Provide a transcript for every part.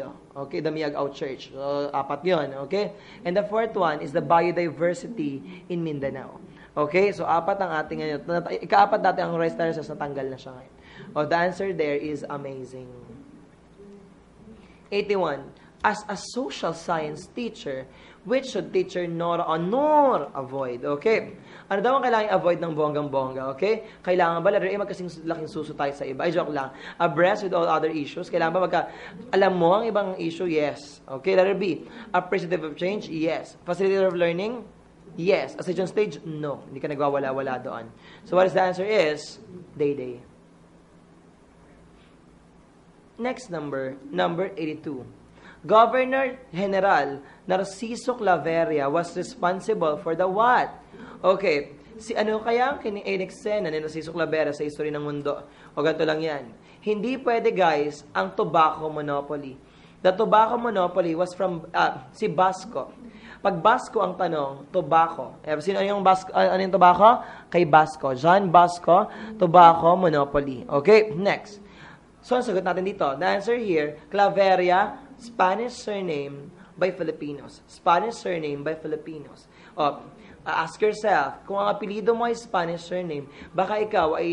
Iloilo. Okay, the Miagao Church. So, 4 yun. Okay? And the 4th one is the biodiversity in Mindanao. Okay? So, 4 ang ating ngayon. Ika-4 dati ang rice terraces, natanggal na siya ngayon. The answer there is amazing. 81. As a social science teacher, which should teacher nor avoid? Okay? Ano daw ang kailangan i-avoid ng bonggang-bongga? Okay? Kailangan ba, letter A, magkasing laking suso tayo sa iba? Ay, joke lang. Abreast with all other issues. Kailangan ba alam mo ang ibang issue? Yes. Okay, letter B. Appreciative of change? Yes. Facilitator of learning? Yes. Ascension stage? No. Hindi ka nagwawala-wala doon. So, what is the answer is? Day. Next number 82. Governor General Narciso Claveria was responsible for the what? Okay, si ano kaya ang kini-eksena ni Narciso Claveria sa history ng mundo? O ganito lang yan. Hindi pwede guys ang tobacco monopoly. The tobacco monopoly was from si Basco. Pag Basco ang tanong, tobacco. Sino yung Basco? Ano yung tobacco? Kay Basco. John Basco, tobacco monopoly. Okay, next. So, ang sagot natin dito. The answer here, Claveria, Spanish surname by Filipinos. Spanish surname by Filipinos. Ask yourself, kung ang apelido mo ay Spanish surname, baka ikaw ay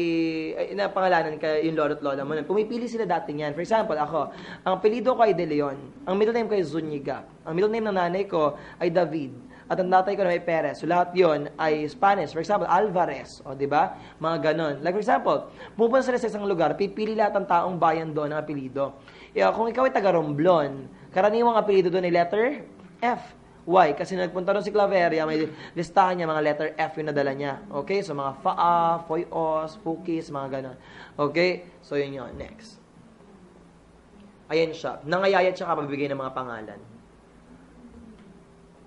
napangalanan ka yung lolo't lola mo. Pumipili sila dati niyan. For example, ako, ang apelido ko ay De Leon. Ang middle name ko ay Zuniga. Ang middle name ng nanay ko ay David. At ang tatay ko na may Perez. So, lahat yon ay Spanish. For example, Alvarez. O, di ba? Mga ganon. Like, for example, pupunta sila sa isang lugar, pipili lahat ng taong bayan doon ng apelido. Kung ikaw ay taga-Romblon, karaniwang apelido doon ay letter F. Why? Kasi nagpunta doon si Claveria, may listahan niya, mga letter F yung nadala niya. Okay? So, mga FAA, FOIOS, FUKIS, mga ganon. Okay? So, yun yun. Next. Ayan siya. Nangayayat siya kapabigay ng mga pangalan.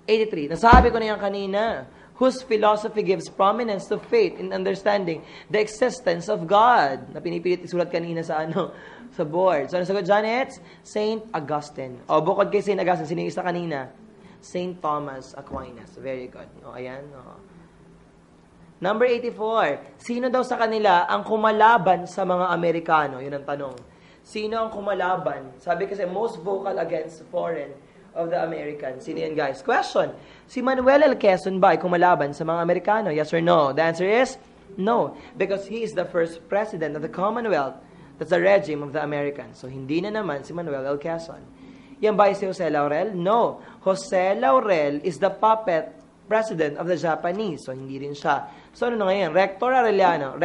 83. Nasabi ko na yan kanina. Whose philosophy gives prominence to faith in understanding the existence of God. Na pinipilit isulat kanina sa sa board. So, ano sagot, Janet? Saint Augustine. O, bukod kay Saint Augustine, sino yung isa kanina? Saint Thomas Aquinas. Very good. O, ayan. O. Number 84. Sino daw sa kanila ang kumalaban sa mga Amerikano? Yun ang tanong. Sino ang kumalaban? Sabi kasi, most vocal against foreign of the Americans. Sino yan, guys? Question. Si Manuel L. Quezon ba ay kumalaban sa mga Amerikano? Yes or no? The answer is no. Because he is the first president of the Commonwealth. That's the regime of the Americans. So, hindi na naman si Manuel L. Quezon. Yan ba si Jose Laurel? No. Jose Laurel is the puppet president of the Japanese. So, hindi rin siya. So, ano na ngayon? Rector Arellano.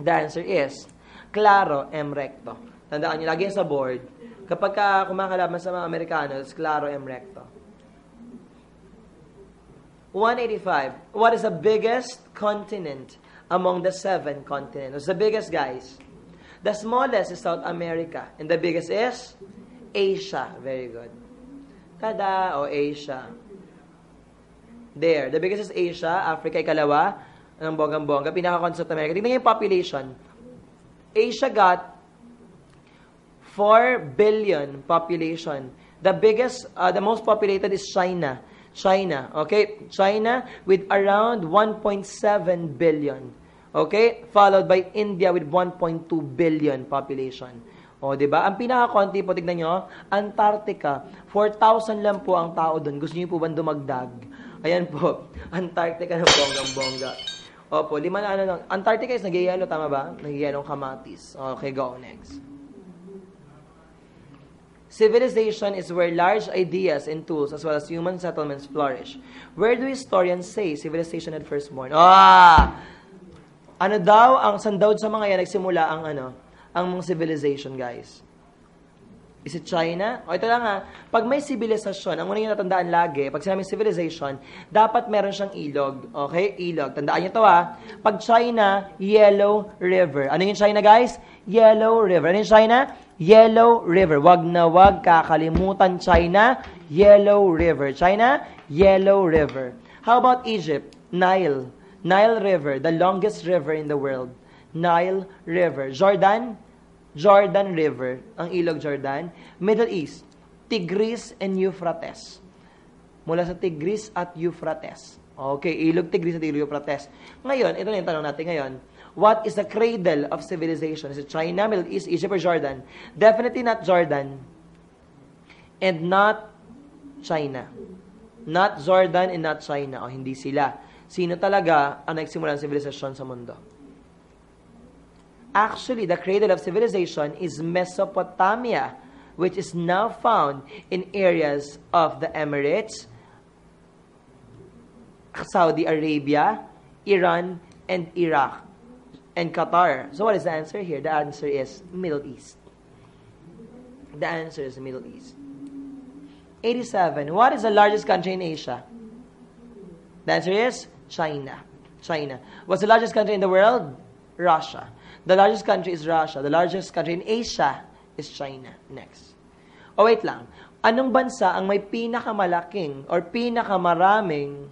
The answer is Claro M. Recto. Tandaan nyo, lagi sa board. Kapag kumakalaban sa mga Amerikano, it's Claro M. Recto. 185. What is the biggest continent among the 7 continents? What's the biggest, guys? The smallest is South America. And the biggest is Asia. Very good. Tada, o Asia. There. The biggest is Asia. Africa, ikalawa. Ang bonggang-bongga. Pinaka-con South America. Tingnan yung population. Asia got 4 billion population. The biggest, the most populated is China. Okay? China with around 1.7 billion. Okay? Followed by India with 1.2 billion population. O, diba? Ang pinaka-konti po, tignan nyo, Antarctica, 4,000 lang po ang tao doon. Gusto niyo po ba dumagdag? Ayan po, Antarctica ng bonggang-bongga. Opo, 5 na lang. Antarctica is nagyayelo, tama ba? Nagyayelong kamatis. Okay, go next. Civilization is where large ideas and tools as well as human settlements flourish. Where do historians say civilization had first born? Ano daw, saan daw sa mga yan nagsimula ang mga civilization, guys? Is it China? O ito lang pag may civilization, ang unang yung natandaan lagi, pag sinabing civilization, dapat meron siyang ilog. Okay? Ilog. Tandaan nyo ito Pag China, Yellow River. Ano yung China, guys? Yellow River. Ano yung China? Yellow River. Wag na wag kakalimutan China, Yellow River. China, Yellow River. How about Egypt? Nile. Nile River, the longest river in the world. Nile River. Jordan? Jordan River, ang ilog Jordan. Middle East, Tigris and Euphrates. Mula sa Tigris at Euphrates. Okay, ilog Tigris at ilog Euphrates. Ngayon, ito na yung tanong natin ngayon. What is the cradle of civilization? Is it China, Middle East, Egypt, or Jordan? Definitely not Jordan. and not China. Not Jordan and not China. O, hindi sila. Sino talaga ang nagsimulan ng sibilisasyon sa mundo? Actually, the cradle of civilization is Mesopotamia, which is now found in areas of the Emirates, Saudi Arabia, Iran, and Iraq, and Qatar. So what is the answer here? The answer is Middle East. The answer is Middle East. 87. What is the largest country in Asia? The answer is China. China. What's the largest country in the world? Russia. The largest country is Russia. The largest country in Asia is China. Next. Oh, wait lang. Anong bansa ang may pinakamalaking or pinakamaraming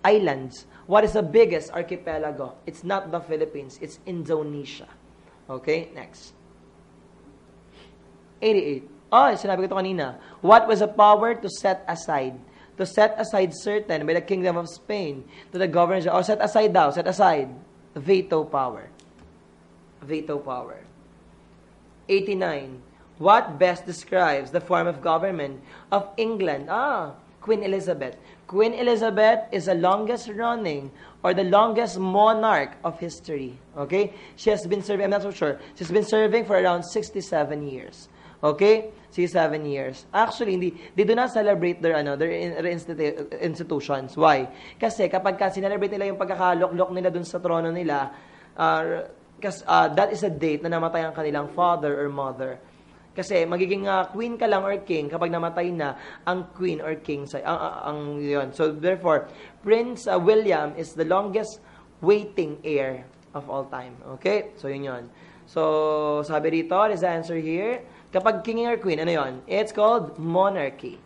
islands? What is the biggest archipelago? It's not the Philippines. It's Indonesia. Okay, next. 88. Oh, sinabi ko ito kanina. What was the power to set aside? To set aside certain by the kingdom of Spain to the governors. Or set aside daw. Set aside. Veto power. Veto power. 89. What best describes the form of government of England? Queen Elizabeth. Queen Elizabeth is the longest running or the longest monarch of history. Okay? She has been serving, I'm not so sure, she's been serving for around 67 years. Okay? 67 years. Actually, they do not celebrate their institutions. Why? Kasi kapag sinelebrate nila yung pagkakalok-lok nila dun sa trono nila, that is a date na namatay ang kanilang father or mother. Kasi magiging queen ka lang or king kapag namatay na ang queen or king yun. So therefore, Prince William is the longest waiting heir of all time. Okay? So yun. So sabi rito, what is the answer here? Kapag king or queen, ano yun? It's called monarchy.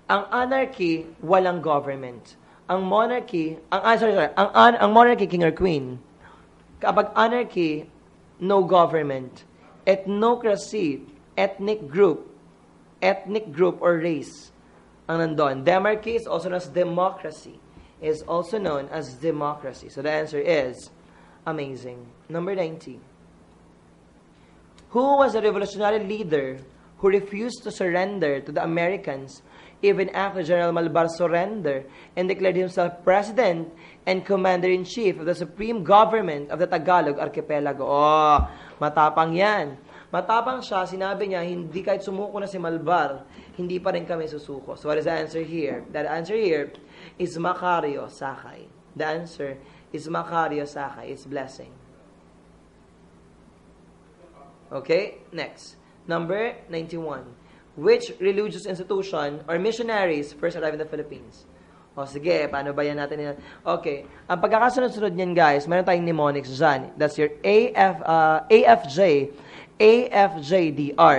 Ang anarchy, walang government. Ang monarchy, ang monarchy, king or queen. Kapag anarchy, no government. Ethnocracy, ethnic group or race ang nandun. Demarchy is also known as democracy. Is also known as democracy. So the answer is amazing. Number 90. Who was a revolutionary leader who refused to surrender to the Americans even after General Malvar surrendered and declared himself president and commander-in-chief of the supreme government of the Tagalog Archipelago? Oh, matapang yan. Matapang siya, sinabi niya, hindi kahit sumuko na si Malvar, hindi pa rin kami susuko. So what is the answer here? The answer here is Macario Sakay. The answer is Macario Sakay. It's blessing. Okay, next. Number 91. Which religious institution or missionaries first arrived in the Philippines? O sige, paano ba yan natin? Okay, ang pagkakasunod-sunod niyan guys, meron tayong mnemonics dyan. That's your AFJ, AFJDR,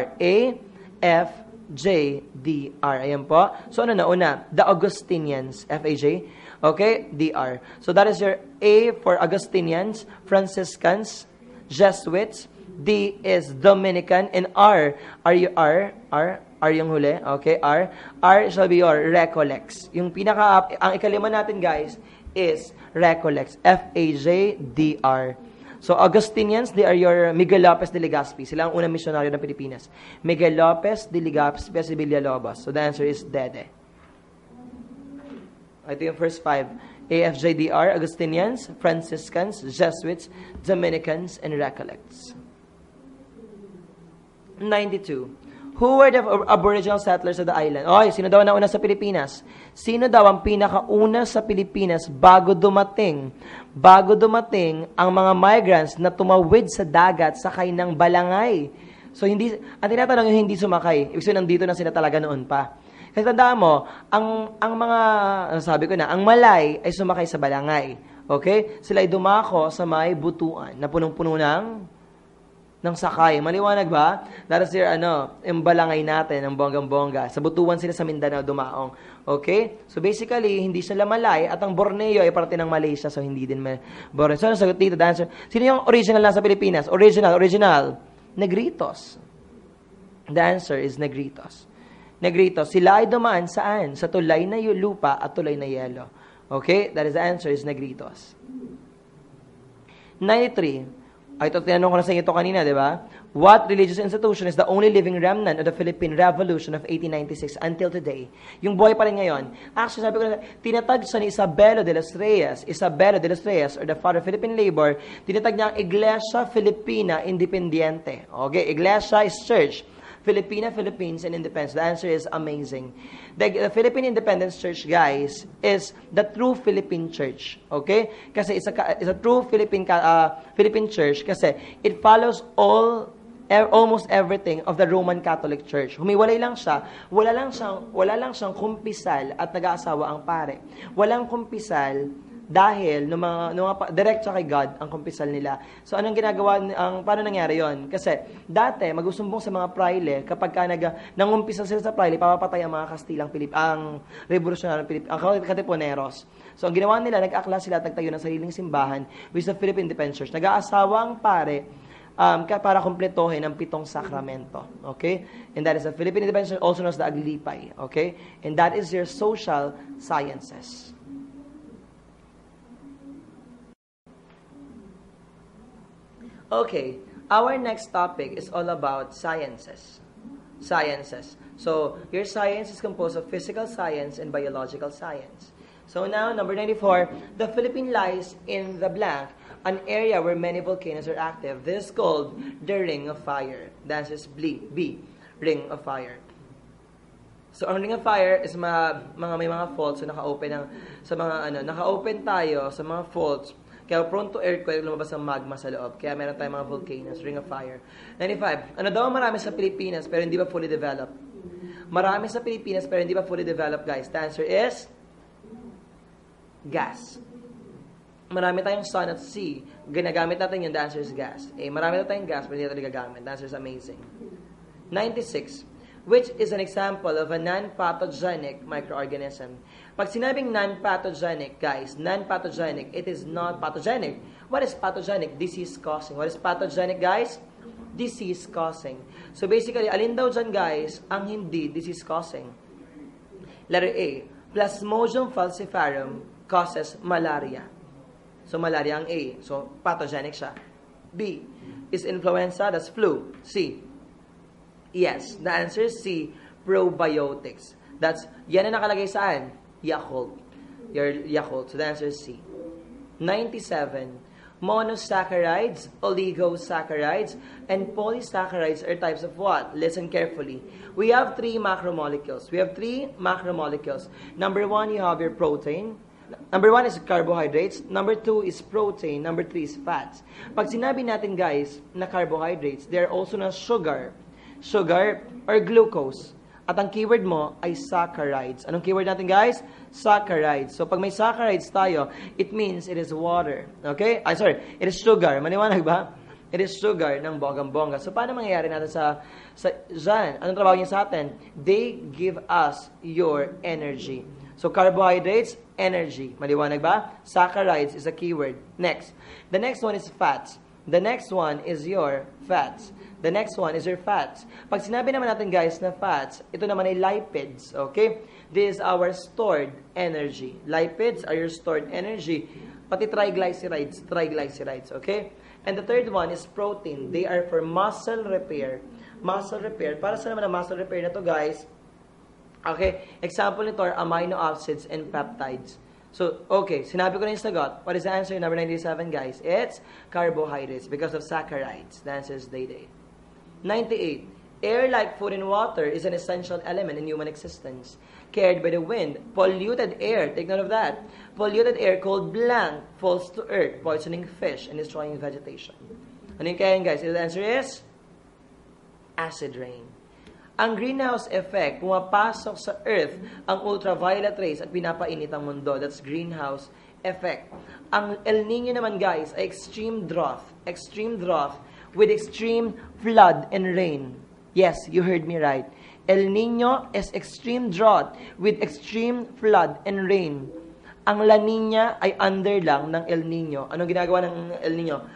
AFJDR. Ayan po. So ano na una? The Augustinians, FAJ. Okay, DR. So that is your A for Augustinians, Franciscans, Jesuits. D is Dominican, and R yung huli, okay, R shall be your Recollects. Yung ang ikalima natin guys is Recollects, FAJDR. So Augustinians, they are your Miguel Lopez de Legazpi. Sila ang unang misyonaryo ng Pilipinas. Miguel Lopez de Legazpi, si Villalobos. So the answer is Dede. Ito yung first 5. AFJDR, Augustinians, Franciscans, Jesuits, Dominicans, and Recollects. 92. Who were the aboriginal settlers of the island? Oy, sino daw ang nauna sa Pilipinas? Sino daw ang pinakauna sa Pilipinas bago dumating ang mga migrants na tumawid sa dagat sakay ng balangay? So ang tinatanong yung hindi sumakay. Ibig sabihin nandito na sila talaga noon pa. Kasi tandaan mo, ang mga, sabi ko na, ang Malay ay sumakay sa balangay. Okay? Sila ay dumako sa may butuan na punong-puno ng sakay. Maliwanag ba? That is yung balangay natin, ang bonggang-bongga. Sa butuan sila sa Mindanao dumaong. Okay? So basically, hindi sila Malay at ang Borneo ay parte ng Malaysia, so hindi din Borneo. So ano sagot dito? The answer, sino yung original na sa Pilipinas? Original. Negritos. The answer is Negritos. Negritos. Sila ay dumaan saan? Sa tulay na lupa at tulay na yelo. Okay? That is the answer is Negritos. 93. Ito, tinanong ko na sa inyo ito kanina, di ba? What religious institution is the only living remnant of the Philippine Revolution of 1896 until today? Yung buhay pa rin ngayon. Actually, sabi ko na, tinatag siya ni Isabelo de los Reyes, or the father of Philippine labor, tinatag niya ang Iglesia Filipina Independiente. Okay, Iglesia is church. Philippines, and independence. The answer is amazing. The Philippine Independence Church, guys, is the true Philippine church. Okay? Kasi it's a true Philippine church kasi it follows almost everything of the Roman Catholic Church. Humiwalay lang siya, wala lang siyang kumpisal at nag-aasawa ang pare. Walang kumpisal dahil diretso kay God ang kumpisal nila. So anong ginagawa, paano nangyari yon? Kasi dati magusumbong sa mga praile kapag nangumpisal sila sa praile, papapatay ang mga Kastilang ang revolusyonaryong Pilip, ang Katipuneros. So ang ginawa nila, nag-akla sila at nagtayo ng sariling simbahan, which is the Philippine Independence Church. Nag-aasawa ang pare para kumpletohin ang 7 sakramento. Okay? And that is the Philippine Independence Church, also known as the Aglipay. Okay? And that is your social sciences. Okay, our next topic is all about sciences. Sciences. So, your science is composed of physical science and biological science. So now, number 94, the Philippines lies in the blank, an area where many volcanoes are active. This is called the Ring of Fire. The answer is B, Ring of Fire. So, ang Ring of Fire is may mga faults, so naka-open tayo sa mga faults. Kaya prone to earthquake, lumabas ang magma sa loob. Kaya meron tayong mga volcanoes, Ring of Fire. 95. Ano daw marami sa Pilipinas pero hindi pa fully developed? Marami sa Pilipinas pero hindi pa fully developed, guys. The answer is gas. Marami tayong sun at sea. Ginagamit natin yun. The answer is gas. Marami tayong gas pero hindi natin gagamit. The answer is amazing. 96. Which is an example of a non-pathogenic microorganism. Pag sinabing non-pathogenic, guys, non-pathogenic, it is not pathogenic. What is pathogenic? Disease-causing. What is pathogenic, guys? Disease-causing. So basically, alin daw dyan, guys, ang hindi disease-causing? Letter A, Plasmodium falciparum causes malaria. So malaria ang A. So pathogenic siya. B, is influenza, that's flu. C, yes, the answer is C, probiotics. Yan ang nakalagay saan? Yakult. Your Yakult. So the answer is C. 97. Monosaccharides, oligosaccharides, and polysaccharides are types of what? Listen carefully. We have 3 macromolecules. Number 1, you have your protein. Number 1 is carbohydrates. Number 2 is protein. Number 3 is fats. Pag sinabi natin, guys, na carbohydrates, they are also na sugar or glucose. At ang keyword mo ay saccharides. Anong keyword natin, guys? Saccharides. So, pag may saccharides tayo, it means it is water. Okay? It is sugar. Maniwanag ba? It is sugar ng bonggang-bongga. So, paano mangyayari natin sa dyan? Anong trabaho niya sa atin? They give us your energy. So, carbohydrates, energy. Maliwanag ba? Saccharides is a keyword. Next. The next one is fats. The next one is your fats. The next one is your fats. Pag sinabi naman natin, guys, na fats, ito naman ay lipids, okay? This is our stored energy. Lipids are your stored energy. Pati triglycerides, okay? And the third one is protein. They are for muscle repair. Muscle repair. Para sa naman ang muscle repair na to, guys? Okay? Example nito are amino acids and peptides. So, okay, sinabi ko na yung sagot. What is the answer? Number 97, guys. It's carbohydrates because of saccharides. The answer is day. 98. Air, like food and water, is an essential element in human existence. Carried by the wind, polluted air, take note of that. Polluted air called blank falls to earth, poisoning fish and destroying vegetation. Ano yung kaya, guys? The answer is acid rain. Ang greenhouse effect, pumapasok sa earth ang ultraviolet rays at pinapainit ang mundo. That's greenhouse effect. Ang El Nino naman, guys, ay extreme drought with extreme flood and rain. Yes, you heard me right. El Nino is extreme drought with extreme flood and rain. Ang La Nina ay under lang ng El Nino. Anong ginagawa ng El Nino?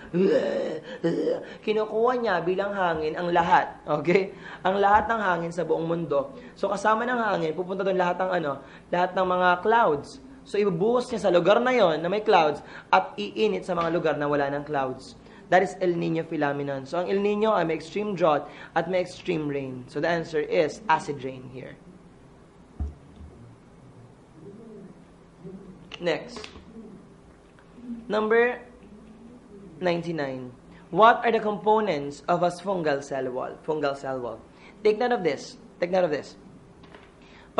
Kinukuha niya bilang hangin ang lahat. Okay? Ang lahat ng hangin sa buong mundo. So kasama ng hangin, pupunta doon lahat ng mga clouds. So ibubuhos niya sa lugar na yon na may clouds at iinit sa mga lugar na wala ng clouds. That is El Nino phenomenon. So, ang El Nino ay may extreme drought at may extreme rain. So, the answer is acid rain here. Next. Number 99. What are the components of a fungal cell wall? Fungal cell wall. Take note of this. Take note of this.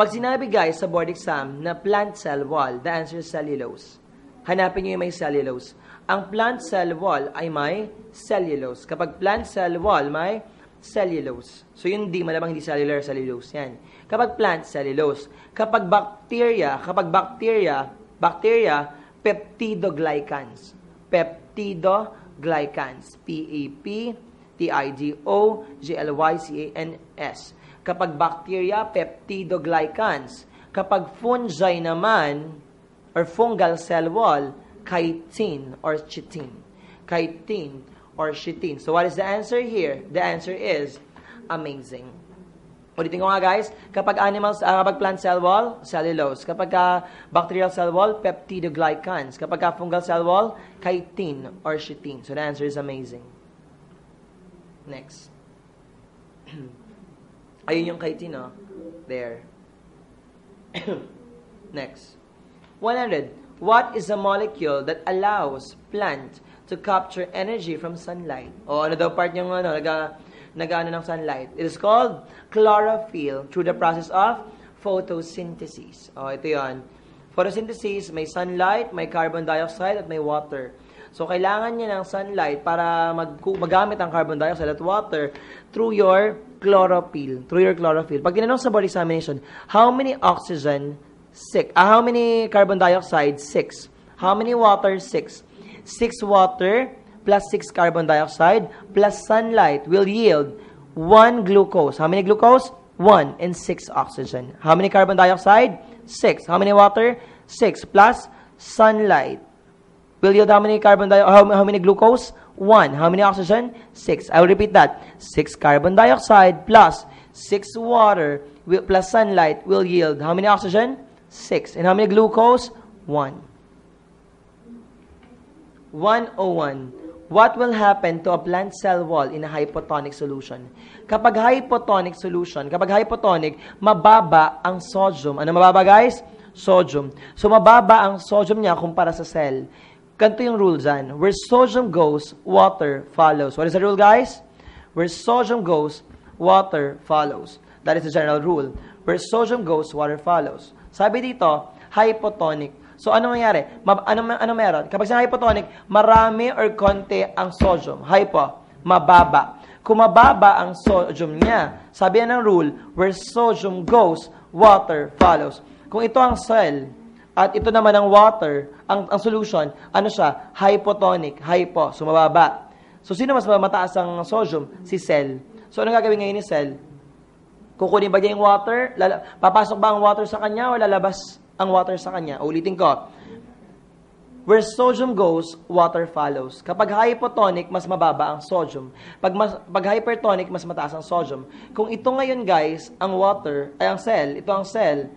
Pag sinabi guys sa board exam na plant cell wall, the answer is cellulose. Hanapin nyo yung may cellulose. Ang plant cell wall ay may cellulose. Kapag plant cell wall, may cellulose. So yun di, malamang hindi cellular, cellulose. Yan. Kapag plant, cellulose. Kapag bacteria, peptidoglycans. Peptidoglycans. P-E-P-T-I-D-O-G-L-Y-C-A-N-S. Kapag bacteria, peptidoglycans. Kapag fungi naman, or fungal cell wall, chitin or chitin. Chitin or chitin. So what is the answer here? The answer is amazing. Ulitin ko nga guys, kapag kapag plant cell wall, cellulose. Kapag bacterial cell wall, peptidoglycans. Kapag fungal cell wall, chitin or chitin. So the answer is amazing. Next. Ayun yung chitin, no? There. Next. 100. What is a molecule that allows plant to capture energy from sunlight? O ano daw part niyang nag-ano ng sunlight? It is called chlorophyll through the process of photosynthesis. O ito yun. Photosynthesis, may sunlight, may carbon dioxide, at may water. So, kailangan niya ng sunlight para magamit ang carbon dioxide at water through your chlorophyll. Through your chlorophyll. Pag tinanong sa board examination, how many oxygen? 6. How many carbon dioxide? 6. How many water? 6. 6 water plus 6 carbon dioxide plus sunlight will yield 1 glucose. How many glucose? 1 and 6 oxygen. How many carbon dioxide? 6. How many water? 6 plus sunlight will yield how many carbon dioxide? How many glucose? 1. How many oxygen? 6. I will repeat that. 6 carbon dioxide plus 6 water plus sunlight will yield how many oxygen? 6. And how many glucose? 1. 101. What will happen to a plant cell wall in a hypotonic solution? Kapag hypotonic solution, mababa ang sodium. Ano mababa guys? Sodium. So mababa ang sodium niya kumpara sa cell. Ganito yung rule dyan. Where sodium goes, water follows. What is the rule, guys? Where sodium goes, water follows. That is the general rule. Where sodium goes, water follows. Sabi dito, hypotonic. So, ano nangyari? Ano meron? Kapag sa hypotonic, marami or konti ang sodium. Hypo, mababa. Kung mababa ang sodium niya, sabi yan ng rule, where sodium goes, water follows. Kung ito ang cell, at ito naman ang water, ang solution, ano siya? Hypotonic. Hypo. So, mababa. So, sino mas mataas ang sodium? Si cell. So, ano gagawin ngayon ni cell? Kukunin ba niya yung water? Papasok ba ang water sa kanya o lalabas ang water sa kanya? Ulitin ko. Where sodium goes, water follows. Kapag hypotonic, mas mababa ang sodium. Pag hypertonic, mas mataas ang sodium. Kung ito ngayon, guys, ang water, ay ang cell, ito ang cell,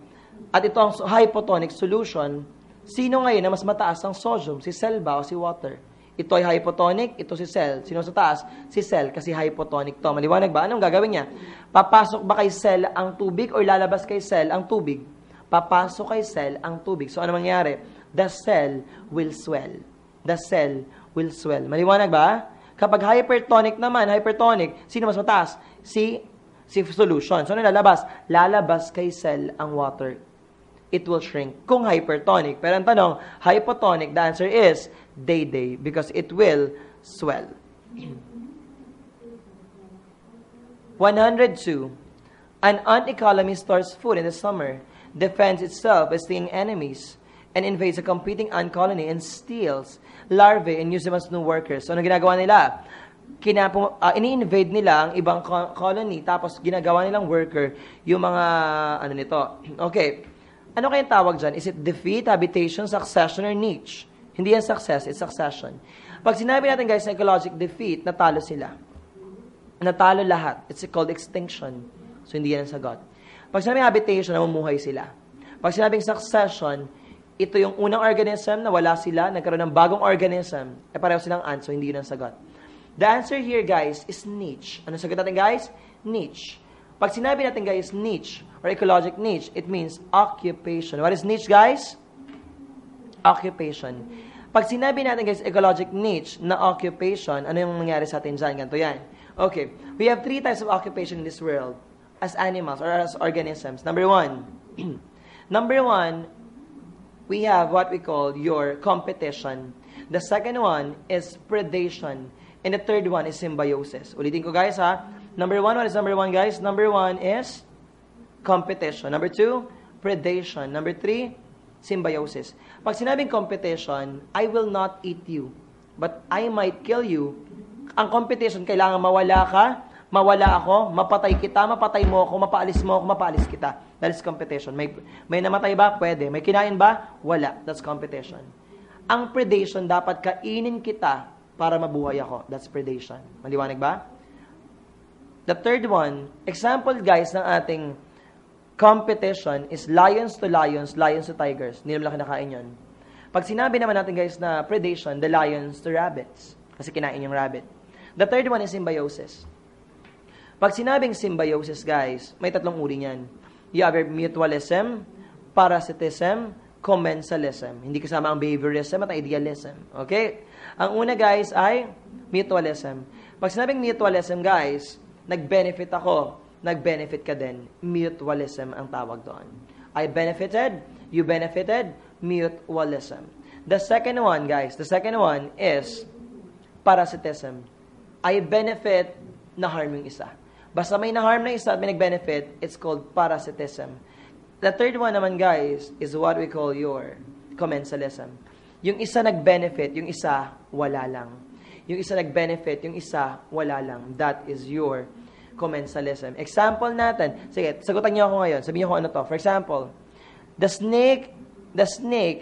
at ito ang hypotonic solution, sino ngayon na mas mataas ang sodium? Si cell ba o si water? Ito ay hypotonic, ito si cell. Sino sa taas? Si cell, kasi hypotonic to. Maliwanag ba? Anong gagawin niya? Papasok ba kay cell ang tubig o lalabas kay cell ang tubig? Papasok kay cell ang tubig. So, ano mangyari? The cell will swell. The cell will swell. Maliwanag ba? Kapag hypertonic naman, sino mas mataas? Si solution. So, ano lalabas? Lalabas kay cell ang water. It will shrink. Kung hypertonic. Pero ang tanong, hypotonic, the answer is day, because it will swell. 102. An ant economy stores food in the summer, defends itself by stinging enemies, and invades a competing ant colony and steals larvae and uses them as new workers. So, ano ginagawa nila? Ini-invade nila ang ibang colony, tapos ginagawa nilang worker yung mga, nito. Okay. Ano kayang tawag dyan? Is it defeat, habitation, succession, or niche? Hindi yan success, it's succession. Pag sinabi natin guys, ecologic defeat, natalo sila. Natalo lahat. It's called extinction. So, hindi yan ang sagot. Pag sinabing habitation, namumuhay sila. Pag sinabing succession, ito yung unang organism na wala sila, nagkaroon ng bagong organism, pareho silang ant, so hindi yun ang sagot. The answer here, guys, is niche. Ano sagot natin, guys? Niche. Pag sinabi natin, guys, niche or ecologic niche, it means occupation. What is niche, guys? Occupation. Pag sinabi natin, guys, ecologic niche na occupation, ano yung nangyari sa atin dyan? Ganito yan. Okay. We have 3 types of occupation in this world as animals or as organisms. Number 1. Number 1, we have what we call your competition. The second one is predation. And the third one is symbiosis. Ulitin ko, guys, ha? Number 1, what is number 1, guys? Number 1 is competition. Number 2, predation. Number 3, symbiosis. Pag sinabing competition, I will not eat you, but I might kill you. Ang competition, kailangan mawala ka, mawala ako, mapatay kita, mapatay mo ako, mapaalis kita. That is competition. May namatay ba? Pwede. May kinain ba? Wala. That's competition. Ang predation, dapat kainin kita para mabuhay ako. That's predation. Maliwanag ba? The third one, example, guys, ng ating competition is lions to lions, lions to tigers. Hindi naman lang kinakain yun. Pag sinabi naman natin, guys, na predation, the lions to rabbits. Kasi kinain yung rabbit. The third one is symbiosis. Pag sinabing symbiosis, guys, may 3 uri niyan. You have mutualism, parasitism, commensalism. Hindi kasama ang behaviorism at idealism. Okay? Ang una, guys, ay mutualism. Pag sinabing mutualism, guys, nag-benefit ako, nag-benefit ka din. Mutualism ang tawag doon. I benefited, you benefited, mutualism. The second one, guys, the second one is parasitism. I benefit, na-harm yung isa. Basta may na-harm na isa at may nag-benefit, it's called parasitism. The third one naman, guys, is what we call your commensalism. Yung isa nag-benefit, yung isa wala lang. Yung isa nag-benefit, yung isa wala lang. That is your commensalism. Example natin. Sige, sagutan niyo ako ngayon. Sabihin niyo kung ano to. For example, the snake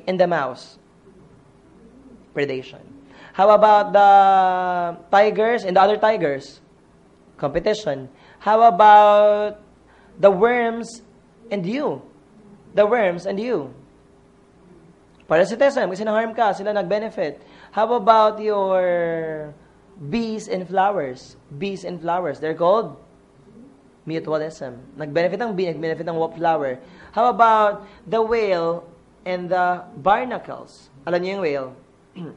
and the mouse. Predation. How about the tigers and the other tigers? Competition. How about the worms and you? The worms and you. Parasitism. Kasi na-harm ka. Sila nag-benefit. How about your bees and flowers? Bees and flowers. They're called mutualism. Nag-benefit ang bee, nag-benefit ang flower. How about the whale and the barnacles? Alam niyo yung whale?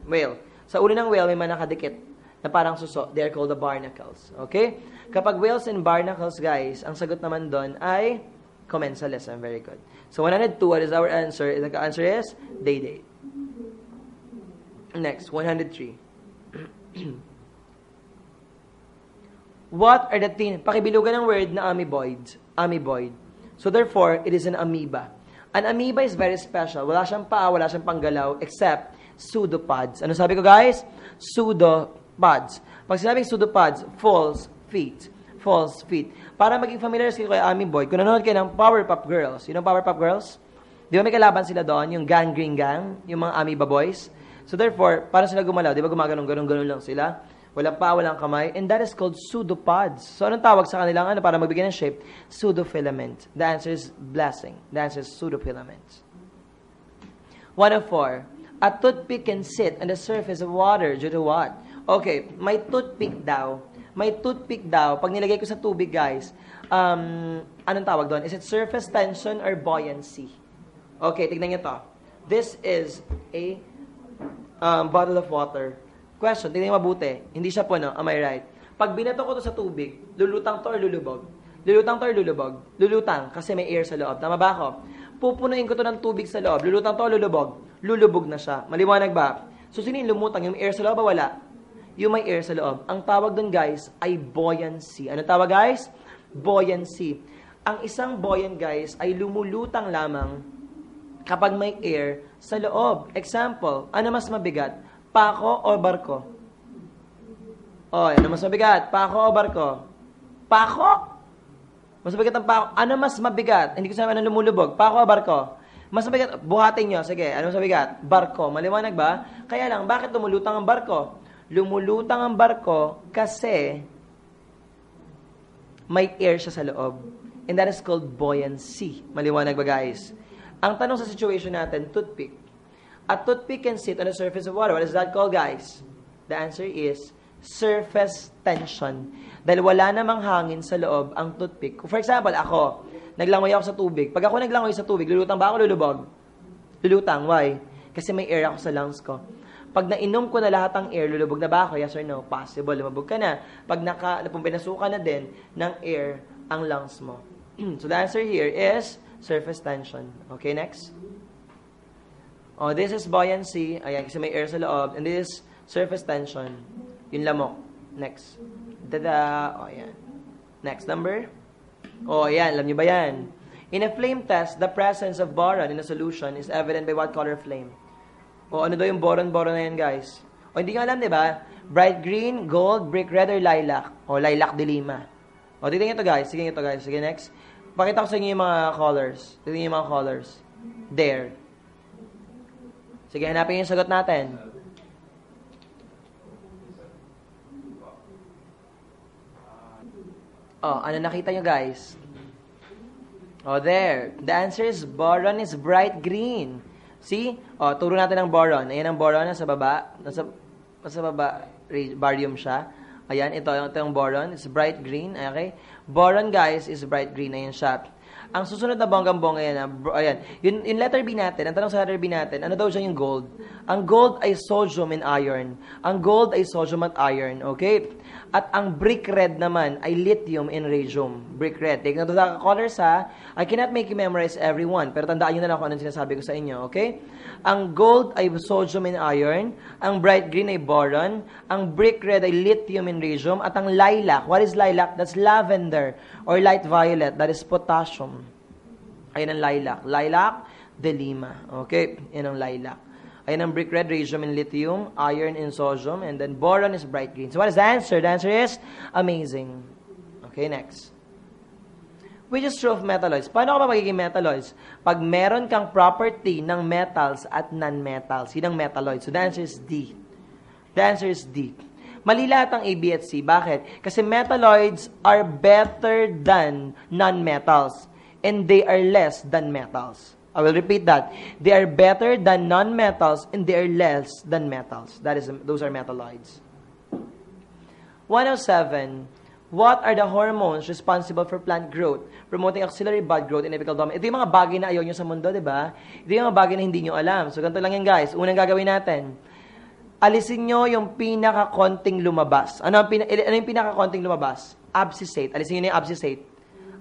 Whale. Sa ulo ng whale, may mga nakadikit na parang suso. They're called the barnacles. Okay? Kapag whales and barnacles, guys, ang sagot naman doon ay commensalism. Very good. So, 102, what is our answer? The answer is day. Next, 103. What are the pakibilugan ng word na amoeboid? Amoeboid. So therefore, it is an amoeba. An amoeba is very special. Wala siyang paa, wala siyang panggalaw, except pseudopods. Ano sabi ko, guys? Pseudopods. Pag sinabing pseudopods, false feet. False feet. Para maging familiar kayo kay amoeboid, kung nanonood kayo ng Powerpuff Girls, you know Powerpuff Girls? Di ba may kalaban sila doon, yung Gangrene Gang, yung mga amoeba boys? So therefore, parang sila gumalaw, di ba gumaganon lang sila? Walang paa, walang kamay, and that is called pseudopods. So, anong tawag sa kanilang para magbigay ng shape? Pseudofilament. The answer is blessing. The answer is pseudofilament. 104. A toothpick can sit on the surface of water due to what? Okay, may toothpick daw. Pag nilagay ko sa tubig, guys, anong tawag doon? Is it surface tension or buoyancy? Okay, tignan nyo to. This is a bottle of water. Question, tingnan mabuti. Hindi siya puno. Am I right? Pag binato ko to sa tubig, lulutang to or lulubog? Lulutang, kasi may air sa loob. Tama ba ako? Pupunuin ko to ng tubig sa loob. Lulutang to o lulubog? Lulubog na siya. Maliwanag ba? So, sino yung lumutang? Yung air sa loob o wala? Yung may air sa loob. Ang tawag dun, guys, ay buoyancy. Ano tawag, guys? Buoyancy. Ang isang buoyant, guys, ay lumulutang lamang kapag may air sa loob. Example, ano mas mabigat? Pako o barko? Ano mas mabigat? Pako o barko? Pako? Mas mabigat ang pako. Ano mas mabigat? Hindi ko sabi ano lumulubog. Pako o barko? Mas mabigat. Buhatin nyo. Sige, ano mas mabigat? Barko. Maliwanag ba? Kaya lang, bakit lumulutang ang barko? Lumulutang ang barko kasi may air siya sa loob. And that is called buoyancy. Maliwanag ba, guys? Ang tanong sa situation natin, toothpick. A toothpick can sit on the surface of water. What is that called, guys? The answer is surface tension. Dahil wala namang hangin sa loob ang toothpick. For example, ako, naglangoy ako sa tubig. Pag ako naglangoy sa tubig, lulutang ba ako lulubog? Lulutang. Why? Kasi may air ako sa lungs ko. Pag nainom ko na lahat ng air, lulubog na ba ako? Yes or no? Possible. Lumabog ka na. Pag pinasukan na din ng air ang lungs mo. So the answer here is surface tension. Okay, next. Oh, this is buoyancy. Ayan, kasi may air sa loob. And this is surface tension. Yung lamok. Next. Tada! Oh, ayan. Next number. Oh, ayan. Alam niyo ba yan? In a flame test, the presence of boron in a solution is evident by what color flame? O ano daw yung boron-boron na yan, guys? O hindi nyo alam, di ba? Bright green, gold, brick red, or lilac. O lilac de lima. O titignan ito, guys. Sige ito, guys. Sige, next. Pakita ko sa inyo yung mga colors. Titignan yung mga colors. There. Sige, hanapin yung sagot natin. O, ano nakita nyo, guys? O, there. The answer is boron is bright green. See? O, turo natin ang boron. Ayan ang boron, nasa baba. Nasa baba, barium siya. Ayan, ito yung boron. It's bright green. Okay? Boron, guys, is bright green. Ayan siya. Ang susunod na bonggang-bongga yan. Ayan. Yung letter B natin, ang tanong sa letter B natin, ano daw siya yung gold? Ang gold ay sodium and iron. Ang gold ay sodium at iron. Okay? At ang brick red naman ay lithium and radium. Brick red. Take note of the colors, ha? I cannot make you memorize every one. Pero tandaan nyo na lang kung anong sinasabi ko sa inyo. Okay? Ang gold ay sodium and iron. Ang bright green ay boron. Ang brick red ay lithium and radium. At ang lilac, what is lilac? That's lavender or light violet. That is potassium. Ayan ang lilac. Lilac de lima. Okay? Ayan ang lilac. Ayan ang brick red, radium and lithium, iron and sodium, and then boron is bright green. So what is the answer? The answer is amazing. Okay, next. Which is true of metalloids? Paano ka ba magiging metalloids? Pag meron kang property ng metals at non-metals. Yun ang metalloids. So the answer is D. The answer is D. Mali lahat ang A, B, at C. Bakit? Kasi metalloids are better than non-metals. And they are less than metals. I will repeat that. They are better than non-metals and they are less than metals. Those are metalloids. 107. What are the hormones responsible for plant growth, promoting axillary bud growth and apical dominance? Ito yung mga bagay na ayaw nyo sa mundo, di ba? Ito yung mga bagay na hindi nyo alam. So, ganito lang yan, guys. Unang gagawin natin. Alisin nyo yung pinaka-konting lumabas. Ano yung pinaka-konting lumabas? Abscissate. Alisin nyo na yung abscissate.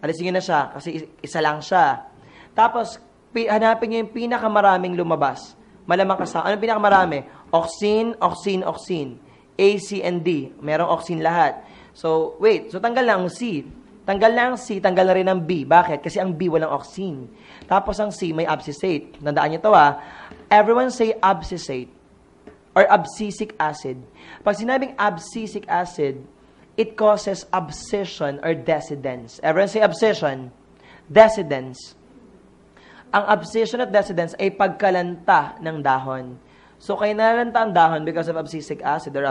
Alisin nyo na siya kasi isa lang siya. Tapos, hanapin nyo yung pinakamaraming lumabas. Malamang kasama. Anong pinakamarami? Oxine, oxine, oxine. A, C, and D. Merong oxine lahat. So, wait. So, tanggal na ang C. Tanggal na ang C, tanggal na rin ang B. Bakit? Kasi ang B walang oxine. Tapos ang C may abscissate. Tandaan nyo ito, ha. Everyone say abscissate or abscisic acid. Pag sinabing abscisic acid, it causes abscission or decidence. Everyone say abscission. Decidence. Ang abscission at decidence ay pagkalanta ng dahon. So, kaya nalanta ang dahon because of abscisic acid or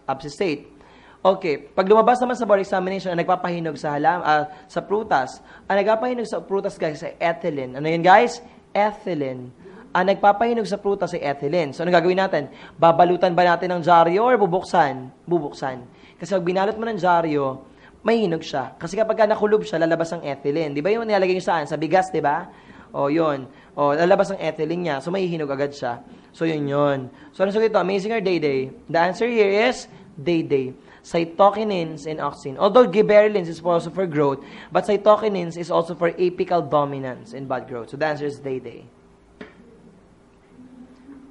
abscissate. Okay, pag lumabas naman sa board examination, ang nagpapahinog sa prutas, ang nagpapahinog sa prutas, guys, ay ethylene. Ano yun, guys? Ethylene. Ang nagpapahinog sa prutas ay ethylene. So, ano gagawin natin? Babalutan ba natin ng dyaryo or bubuksan? Bubuksan. Kasi pag binalot mo ng dyaryo, may hinog siya. Kasi kapag nakulob siya, lalabas ang ethylene. Di ba yung nilalagay nyo saan? Sa bigas, di ba? O, yun. O, lalabas ang ethylene niya. So, may hinog agad siya. So, yun. So, ano sagot ito? Amazing or day-day? The answer here is day-day. Cytokinins and auxin. Although gibberellins is also for growth, but cytokinins is also for apical dominance in bud growth. So, the answer is day-day.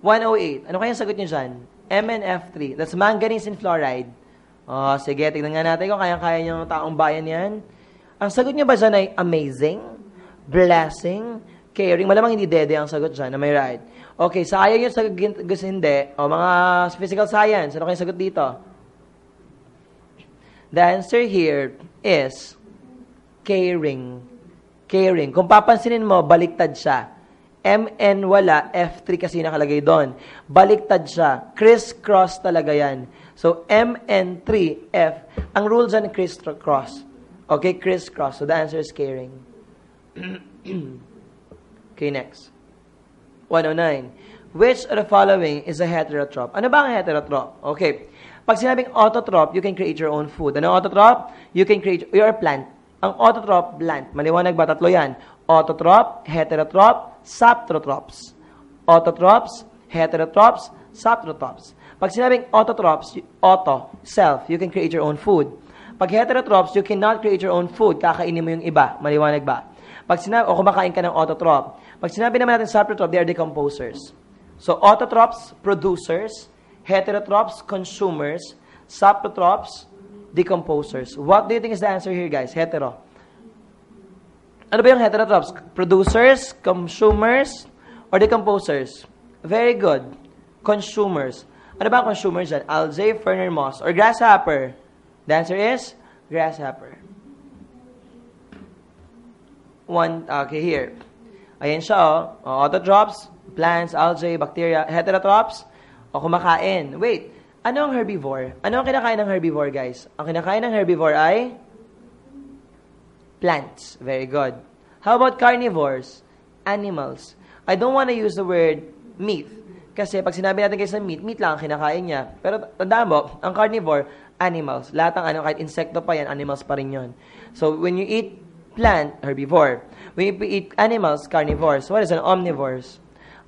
108. Ano kaya sagot niyo dyan? MnF3. That's manganese and fluoride. Oh, sige, tignan nga natin kung kaya-kaya niyo taong bayan yan. Ang sagot niyo ba dyan ay amazing, blessing, caring? Malamang hindi dede ang sagot dyan. Am I right? Okay, sayang yung sagot gusto hindi. O, mga physical science. Ano kaya sagot dito? The answer here is caring. Caring. Kung papansinin mo, baliktad siya. MN wala, F3 kasi nakalagay doon. Baliktad siya. Criss-cross talaga yan. So, MN3F. Ang rule dyan, criss-cross. Okay, criss-cross. So, the answer is caring. Okay, next. 109. Which of the following is a heterotrope? Ano ba ang heterotrope? Okay. Pag sinabing autotroph, you can create your own food. Ano autotroph? You can create your plant. Ang autotroph, plant. Maliwanag ba? Tatlo yan. Autotroph, heterotrophs, saprotrophs. Autotrophs, heterotrophs, saprotrophs. Pag sinabing autotrophs, auto, self, you can create your own food. Pag heterotrophs, you cannot create your own food. Kakainin mo yung iba. Maliwanag ba? Pag sinabi, o kumakain ka ng autotroph. Pag sinabi naman natin saprotroph, they are decomposers. So, autotrophs, producers. Heterotrophs, consumers. Saprotrophs, decomposers. What do you think is the answer here, guys? Hetero. Ano ba yung heterotrophs? Producers, consumers, or decomposers? Very good. Consumers. Ano ba ang consumers dyan? Algae, fern, or moss, or grasshopper? The answer is grasshopper. Okay, here. Ayan siya, autotrophs, plants, algae, bacteria, heterotrophs, o kumakain. Wait, ano ang herbivore? Ano ang kinakain ng herbivore, guys? Ang kinakain ng herbivore ay plants. Very good. How about carnivores? Animals. I don't want to use the word meat. Kasi pag sinabi natin guys na meat lang ang kinakain niya. Pero tandaan mo, ang carnivore, animals. Lahat ng kahit insekto pa yan, animals pa rin yun. So, when you eat plant, herbivore. When you eat animals, carnivores. What is an omnivores?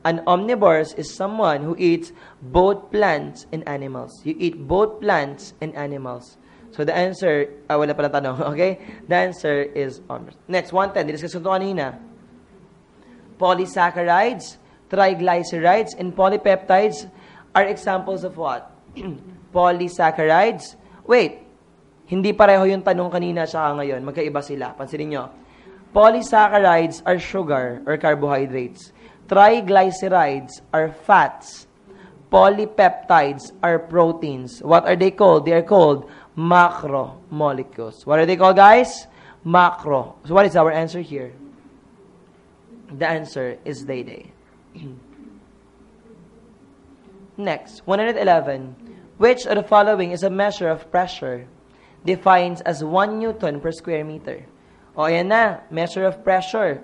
An omnivores is someone who eats both plants and animals. You eat both plants and animals. So, the answer, wala pa na tanong, okay? The answer is omnivores. Next, 110. Discuss ito kanina. Polysaccharides, triglycerides, and polypeptides are examples of what? Polysaccharides. Wait, hindi pareho yung tanong kanina sa ngayon. Magkaiba sila. Pansinin nyo. Polysaccharides are sugar or carbohydrates. Triglycerides are fats. Polypeptides are proteins. What are they called? They are called macromolecules. What are they called, guys? Macro. So what is our answer here? The answer is they. Next, 111. Which of the following is a measure of pressure defined as 1 Newton per square meter? O, ayan na. Measure of pressure.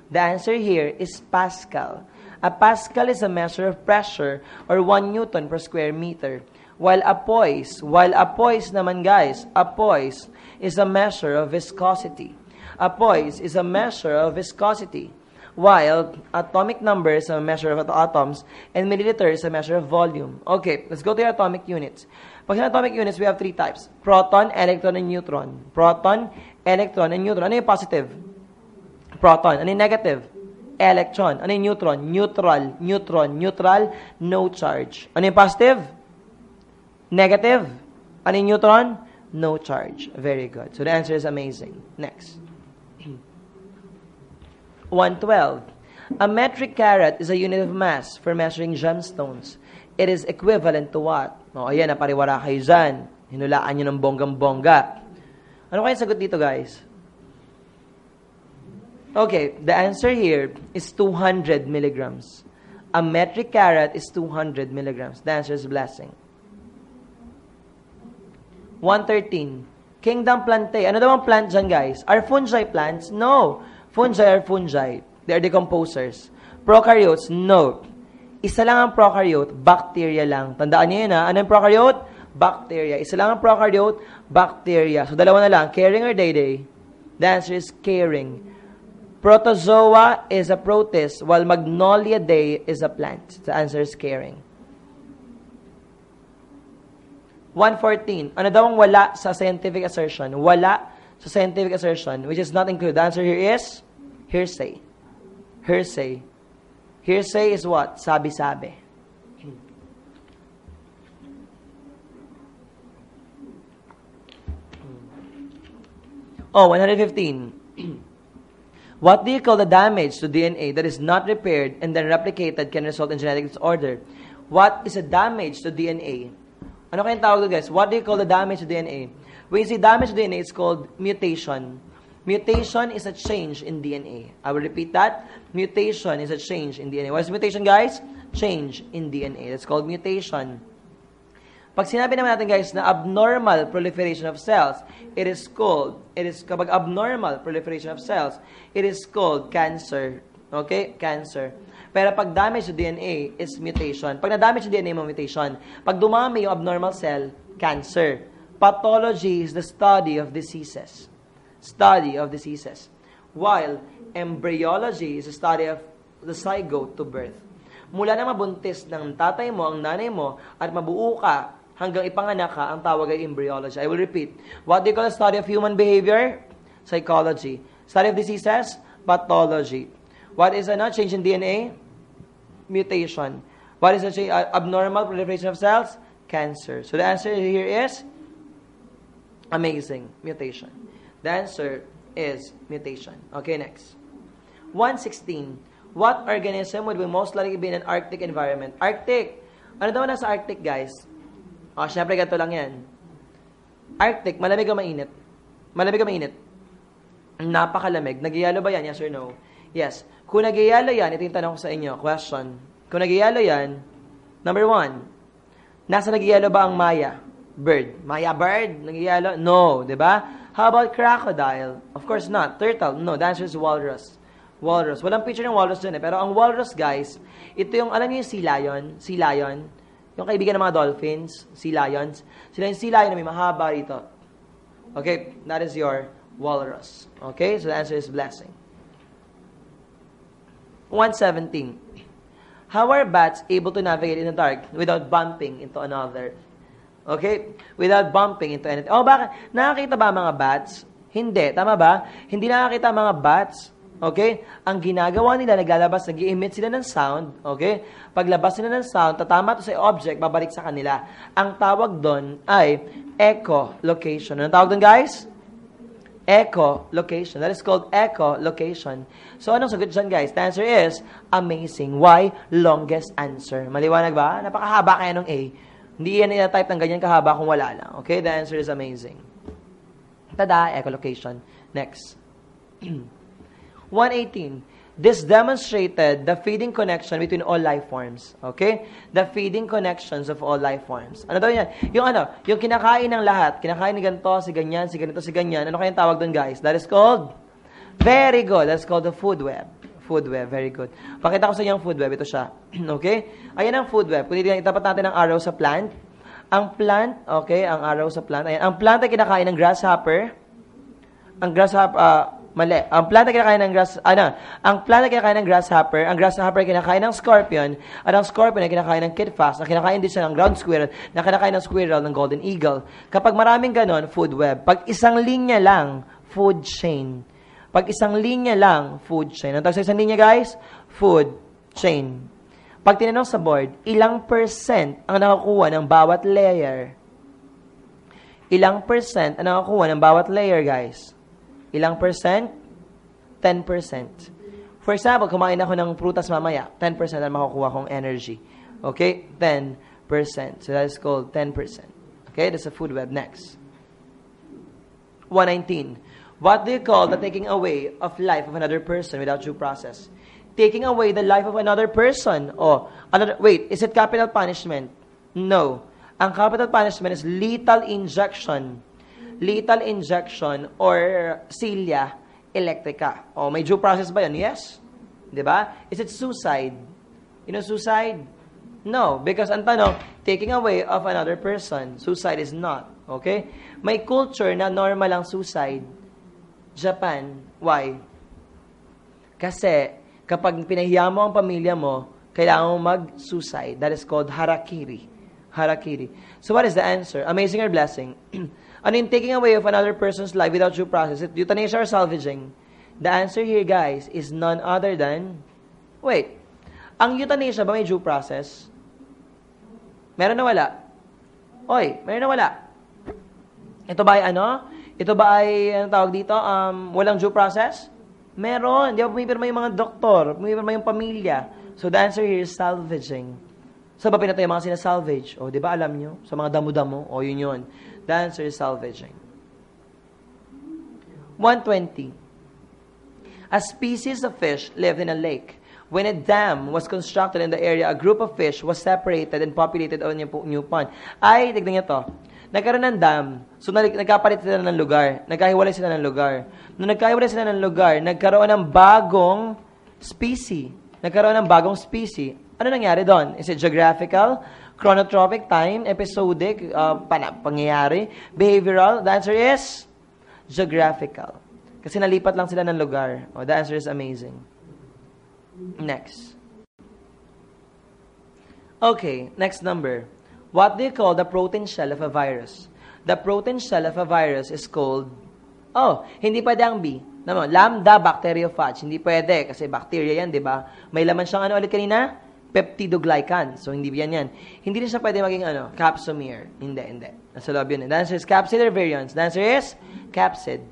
The answer here is Pascal. A Pascal is a measure of pressure or 1 Newton per square meter. While a poise naman, guys, a poise is a measure of viscosity. A poise is a measure of viscosity. While atomic number is a measure of atoms, and milliliter is a measure of volume. Okay, let's go to your atomic units. Pag sa atomic units, we have 3 types. Proton, electron, and neutron. Proton, electron, and neutron. Ano yung positive? Proton. Ano yung negative? Electron. Ano yung neutron? Neutral, no charge. Ano yung positive? Negative. Ano yung neutron? No charge. Very good. So the answer is amazing. Next. 112. A metric carat is a unit of mass for measuring gemstones. It is equivalent to what? O, ayan, napariwara kayo dyan. Hinulaan nyo ng bonggang-bongga. Ano kaya sagot dito, guys? Okay, the answer here is 200 milligrams. A metric carat is 200 milligrams. The answer is blessing. 113. Kingdom plantae. Ano daw ang plant dyan, guys? Are fungi plants? No. Fungi are fungi. They are decomposers. Prokaryotes? No. Isa lang ang prokaryote, bacteria lang. Tandaan niyo yun, ha? Ano yung prokaryote? Bacteria. Isa lang ang prokaryote, bacteria. So, dalawa na lang. Caring or day-day? The answer is caring. Protozoa is a protist, while Magnolia Day is a plant. The answer is caring. 114. Ano daw ang wala sa scientific assertion? Wala sa scientific assertion, which is not included. The answer here is hearsay. Hearsay. Hearsay is what? Sabi-sabi. Oh, 115. What do you call the damage to DNA that is not repaired and then replicated can result in genetic disorder? What is a damage to DNA? Ano kayong tawag doon, guys? What do you call the damage to DNA? When you say damage to DNA, it's called mutation. Mutation is a change in DNA. I will repeat that. Mutation is a change in DNA. What is mutation, guys? Change in DNA. That's called mutation. Pag sinabi naman natin, guys, na abnormal proliferation of cells, kapag abnormal proliferation of cells, it is called cancer. Okay? Cancer. Pero pag damage sa DNA is mutation. Pag na-damage sa DNA mo, mutation. Pag dumami yung abnormal cell, cancer. Pathology is the study of diseases. Study of diseases. While embryology is the study of the zygote to birth. Mula na mabuntis ng tatay mo, ang nanay mo, at mabuo ka hanggang ipanganak ka, ang tawag ay embryology. I will repeat. What do you call the study of human behavior? Psychology. Study of diseases? Pathology. What is a change in DNA? Mutation. What is a abnormal proliferation of cells? Cancer. So the answer here is amazing. Mutation. The answer is mutation. Okay, next. 116. What organism would be most likely be in an Arctic environment? Arctic. Ano daw nasa Arctic, guys? Syempre, ganito lang yan. Arctic, malamig o mainit? Malamig o mainit? Napakalamig. Nagyayalo ba yan? Yes or no? Yes. Kung nagyayalo yan, ito yung tanong ko sa inyo. Question. Kung nagyayalo yan, number 1, nasa nagyayalo ba ang Maya? Bird. Maya bird? Nagyayalo? No. Diba? How about crocodile? Of course not. Turtle? No. The answer is walrus. Walrus. Walang picture ng walrus dyan eh. Pero ang walrus, guys, ito yung, alam niyo yung sea lion? Sea lion? Yung kaibigan ng mga dolphins? Sea lions? Sila yung sea lion na may mahaba rito. Okay? That is your walrus. Okay? So the answer is blessing. 117. How are bats able to navigate in the dark without bumping into another? Okay? Without bumping into anything. Oh, bakit? Nakakita ba mga bats? Hindi. Tama ba? Hindi nakakita mga bats. Okay? Ang ginagawa nila, naglalabas, nag-i-emit sila ng sound. Okay? Paglabas nila ng sound, tatama to sa object, babalik sa kanila. Ang tawag doon ay echolocation. Anong tawag doon, guys? Echolocation. That is called echolocation. So, anong sagot dyan, guys? The answer is amazing. Why? Longest answer. Maliwanag ba? Napakahaba kaya nung A. Hindi yan i-type ng ganyan kahaba kung wala lang. Okay? The answer is amazing. Tada, echolocation. Next. 118. This demonstrated the feeding connection between all life forms. Okay? The feeding connections of all life forms. Ano daw yan? Yung kinakain ng lahat. Kinakain ni ganito, si ganyan, si ganito, si ganyan. Ano kayang tawag doon, guys? That is called, very good. That's called the food web. Food web. Very good. Pakita ko sa inyo ang food web. Ito siya. Okay? Ayan ang food web. Kung itapat natin ang arrow sa plant. Ang plant, okay, ang arrow sa plant. Ayan. Ang plant ay kinakain ng grasshopper. Ang grasshopper, mali. Ang plant ay kinakain ng grasshopper. Ang grasshopper ay kinakain ng scorpion. At ang scorpion ay kinakain ng kitfast. Ang kinakain din siya ng ground squirrel. Na kinakain ng squirrel ng golden eagle. Kapag maraming ganon, food web. Pag isang linya lang, food chain. Pag isang linya lang, food chain. Ang tawag sa isang linya, guys? Food chain. Pag tinanong sa board, ilang percent ang nakakuha ng bawat layer? Ilang percent ang nakakuha ng bawat layer, guys? Ilang percent? 10%. For example, kumain ako ng prutas mamaya, 10% ang makukuha kong energy. Okay? 10%. So that is called 10%. Okay? That's a food web. Next. 119. What do you call the taking away of life of another person without due process? Taking away the life of another person. Wait, is it capital punishment? No. Ang capital punishment is lethal injection. Lethal injection or cilia electrica. May due process ba yun? Yes. Diba? Is it suicide? You know suicide? No. Because ang tanong, taking away of another person. Suicide is not. Okay? May culture na normal ang suicide. Japan. Why? Kasi, kapag pinahiya mo ang pamilya mo, kailangan mo mag-suicide. That is called harakiri. Harakiri. So what is the answer? Amazing or blessing? Ano yung taking away of another person's life without due process? Euthanasia or salvaging? The answer here, guys, is none other than... Wait. Ang euthanasia ba may due process? Meron na wala? Oy, meron na wala. Ito ba ay ano? Ito ba ay, anong tawag dito? Walang due process? Meron. Di ba pumipirma yung mga doktor? Pumipirma yung pamilya. So the answer here is salvaging. Sa ba pinatay yung mga sinasalvage? Di ba alam nyo? Sa mga damo-damo? Yun yun. The answer is salvaging. 120. A species of fish lived in a lake. When a dam was constructed in the area, a group of fish was separated and populated on a new pond. Ay, tignan nyo to. Nagkaroon ng dam. So, nagkapalit sila ng lugar. Nagkahiwalay sila ng lugar. Nung nagkahiwalay sila ng lugar, nagkaroon ng bagong Species. Nagkaroon ng bagong species. Ano nangyari doon? Is it geographical, chronotropic, time, episodic, pangyayari, behavioral? The answer is geographical. Kasi nalipat lang sila ng lugar. The answer is amazing. Next. Okay, next number. What do you call the protein shell of a virus? The protein shell of a virus is called, hindi pwede ang B. Naman, lambda bacteriophage. Hindi pwede kasi bacteria yan, di ba? May laman siyang ano ulit kanina? Peptidoglycan. So, hindi yan. Hindi rin siya pwede maging capsomere. Hindi. Nasa loob yun. The answer is capsid or virions. The answer is capsid.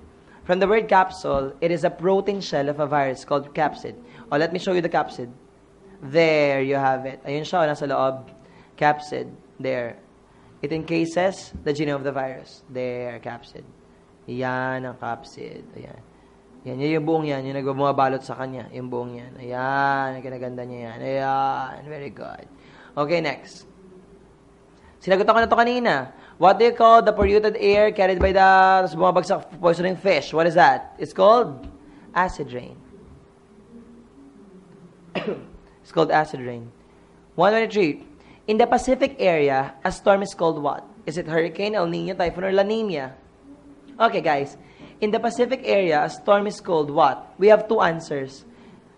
From the word capsule, it is a protein shell of a virus called capsid. Let me show you the capsid. There you have it. Ayun siya, nasa loob. Capsid. There. It encases the genome of the virus. There, capsid. Yan ang capsid. Ayan. Yan yung buong yan. Yung nagbumabalot sa kanya. Yung buong yan. Ayan. Ang kinaganda niya yan. Ayan. Very good. Okay, next. Sinagot ako na ito kanina. What do you call the polluted air carried by the bumabagsak poisoning fish? What is that? It's called acid rain. It's called acid rain. 123. In the Pacific area, a storm is called what? Is it hurricane, El Nino, typhoon, or La Nina? Okay, guys. In the Pacific area, a storm is called what? We have two answers.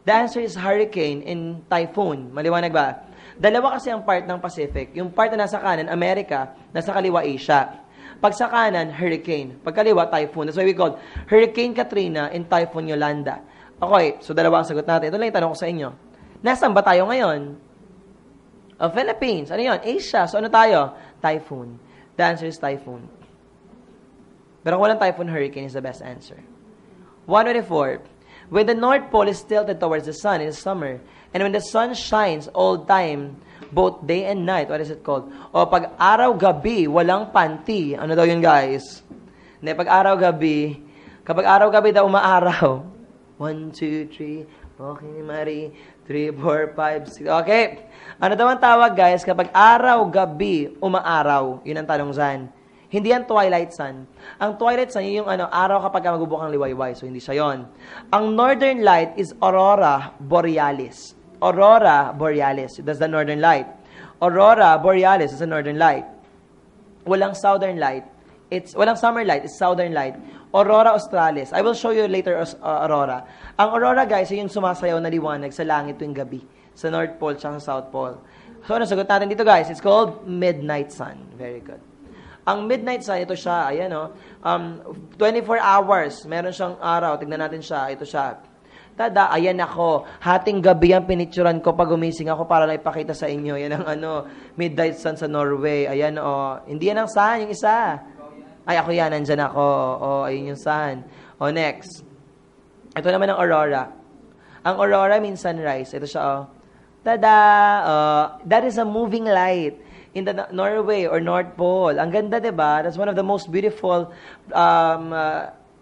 The answer is hurricane and typhoon. Maliwanag ba? Dalawa kasi ang part ng Pacific. Yung part na nasa kanan, America, nasa kaliwa, Asia. Pag sa kanan, hurricane. Pag kaliwa, typhoon. That's why we call Hurricane Katrina and Typhoon Yolanda. Okay, so dalawa ang sagot natin. Ito lang yung tanong ko sa inyo. Nasaan ba tayo ngayon? Philippines. Ano yun? Asia. So ano tayo? Typhoon. The answer is typhoon. Pero kung walang typhoon, hurricane is the best answer. 124. When the North Pole is tilted towards the sun in the summer, and when the sun shines all time, both day and night, what is it called? O pag araw-gabi, walang panty. Ano daw yun, guys? Hindi, pag araw-gabi, kapag araw-gabi daw umaaraw. 1, 2, 3, okay, Marie. 3, 4, 5, 6. Okay. Ano daw ang tawag, guys, kapag araw-gabi, umaaraw? Yun ang tanong dyan. Hindi yan twilight sun. Ang twilight sun, yun yung araw kapag magbubukang liwayway. So, hindi siya yon. Ang northern light is aurora borealis. Aurora borealis. That's the northern light. Aurora borealis is the northern light. Walang southern light. Walang summer light. It's southern light. Aurora australis. I will show you later aurora. Ang aurora, guys, yung sumasayaw na liwanag sa langit tuwing gabi. Sa North Pole at sa South Pole. So, ano sagot natin dito, guys? It's called midnight sun. Very good. Ang midnight sun, ito siya. Ayan, 24 hours. Meron siyang araw. Tignan natin siya. Ito siya. Tada, ayan ako. Hating gabi ang pinicturan ko pag gumising ako para lang ipakita sa inyo. Yan ang midnight sun sa Norway. Ayan, Hindi yan ang sun, yung isa. Ay, ako yan. Nandyan ako. Ayun yung sun. Next. Ito naman ang aurora. Ang aurora means sunrise. Ito siya, Tada! That is a moving light in the Norway or North Pole. Ang ganda, diba? That's one of the most beautiful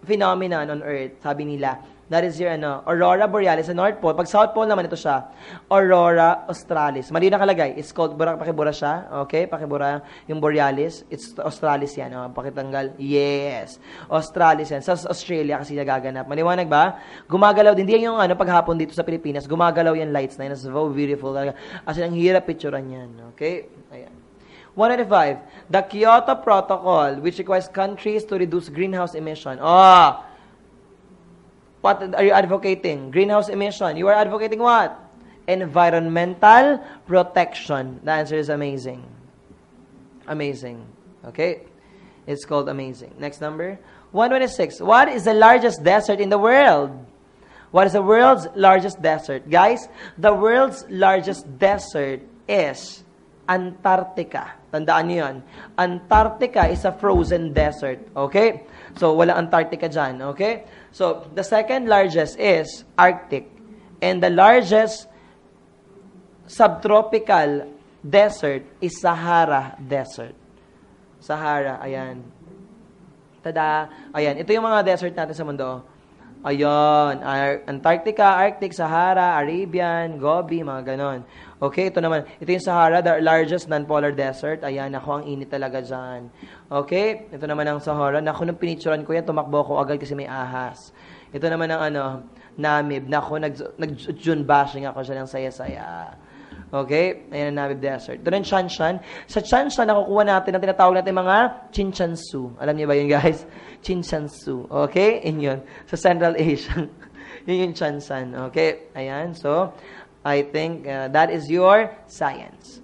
phenomenon on Earth, sabi nila. That is your Aurora Borealis sa North Pole. Pag South Pole naman, ito siya. Aurora Australis. Mali nakalagay. It's called, pakibura siya. Okay? Pakibura yung Borealis. It's Australis yan. Pakitanggal. Yes. Australis yan. Sa Australia kasi nagaganap. Maliwanag ba? Gumagalaw din. Hindi yung paghapon dito sa Pilipinas. Gumagalaw yan lights na yun. It's so beautiful. Kasi ang hirap picturean yan. Okay? Ayan. 195. The Kyoto Protocol, which requires countries to reduce greenhouse emission. What are you advocating? Greenhouse emission. You are advocating what? Environmental protection. The answer is amazing. Amazing. Okay? It's called amazing. Next number. 126. What is the largest desert in the world? What is the world's largest desert? Guys, the world's largest desert is Antarctica. Tandaan niyo yan. Antarctica is a frozen desert. Okay? So, wala Antarctica dyan. Okay? So, the second largest is Arctic. And the largest subtropical desert is Sahara Desert. Sahara, ayan. Tada! Ayan, ito yung mga desert natin sa mundo. Ayan, Antarctica, Arctic, Sahara, Arabian, Gobi, mga ganon. Okay, ito naman. Ito yung Sahara, the largest non-polar desert. Ayan, ako, ang init talaga dyan. Okay, ito naman ang Sahara. Naku, nung pinicturan ko yan, tumakbo ko agad kasi may ahas. Ito naman ang Namib. Nako, nag-June bashing ako siya ng saya-saya. Okay? Ayan ang Namib Desert. Doon ang Chanshan. Sa Chanshan, nakukuha natin ang tinatawag natin mga Chinchansu. Alam niyo ba yun, guys? Chinchansu. Okay? Yun. Sa Central Asia. Yun yung Chanshan. Okay? Ayan. So, I think that is your science.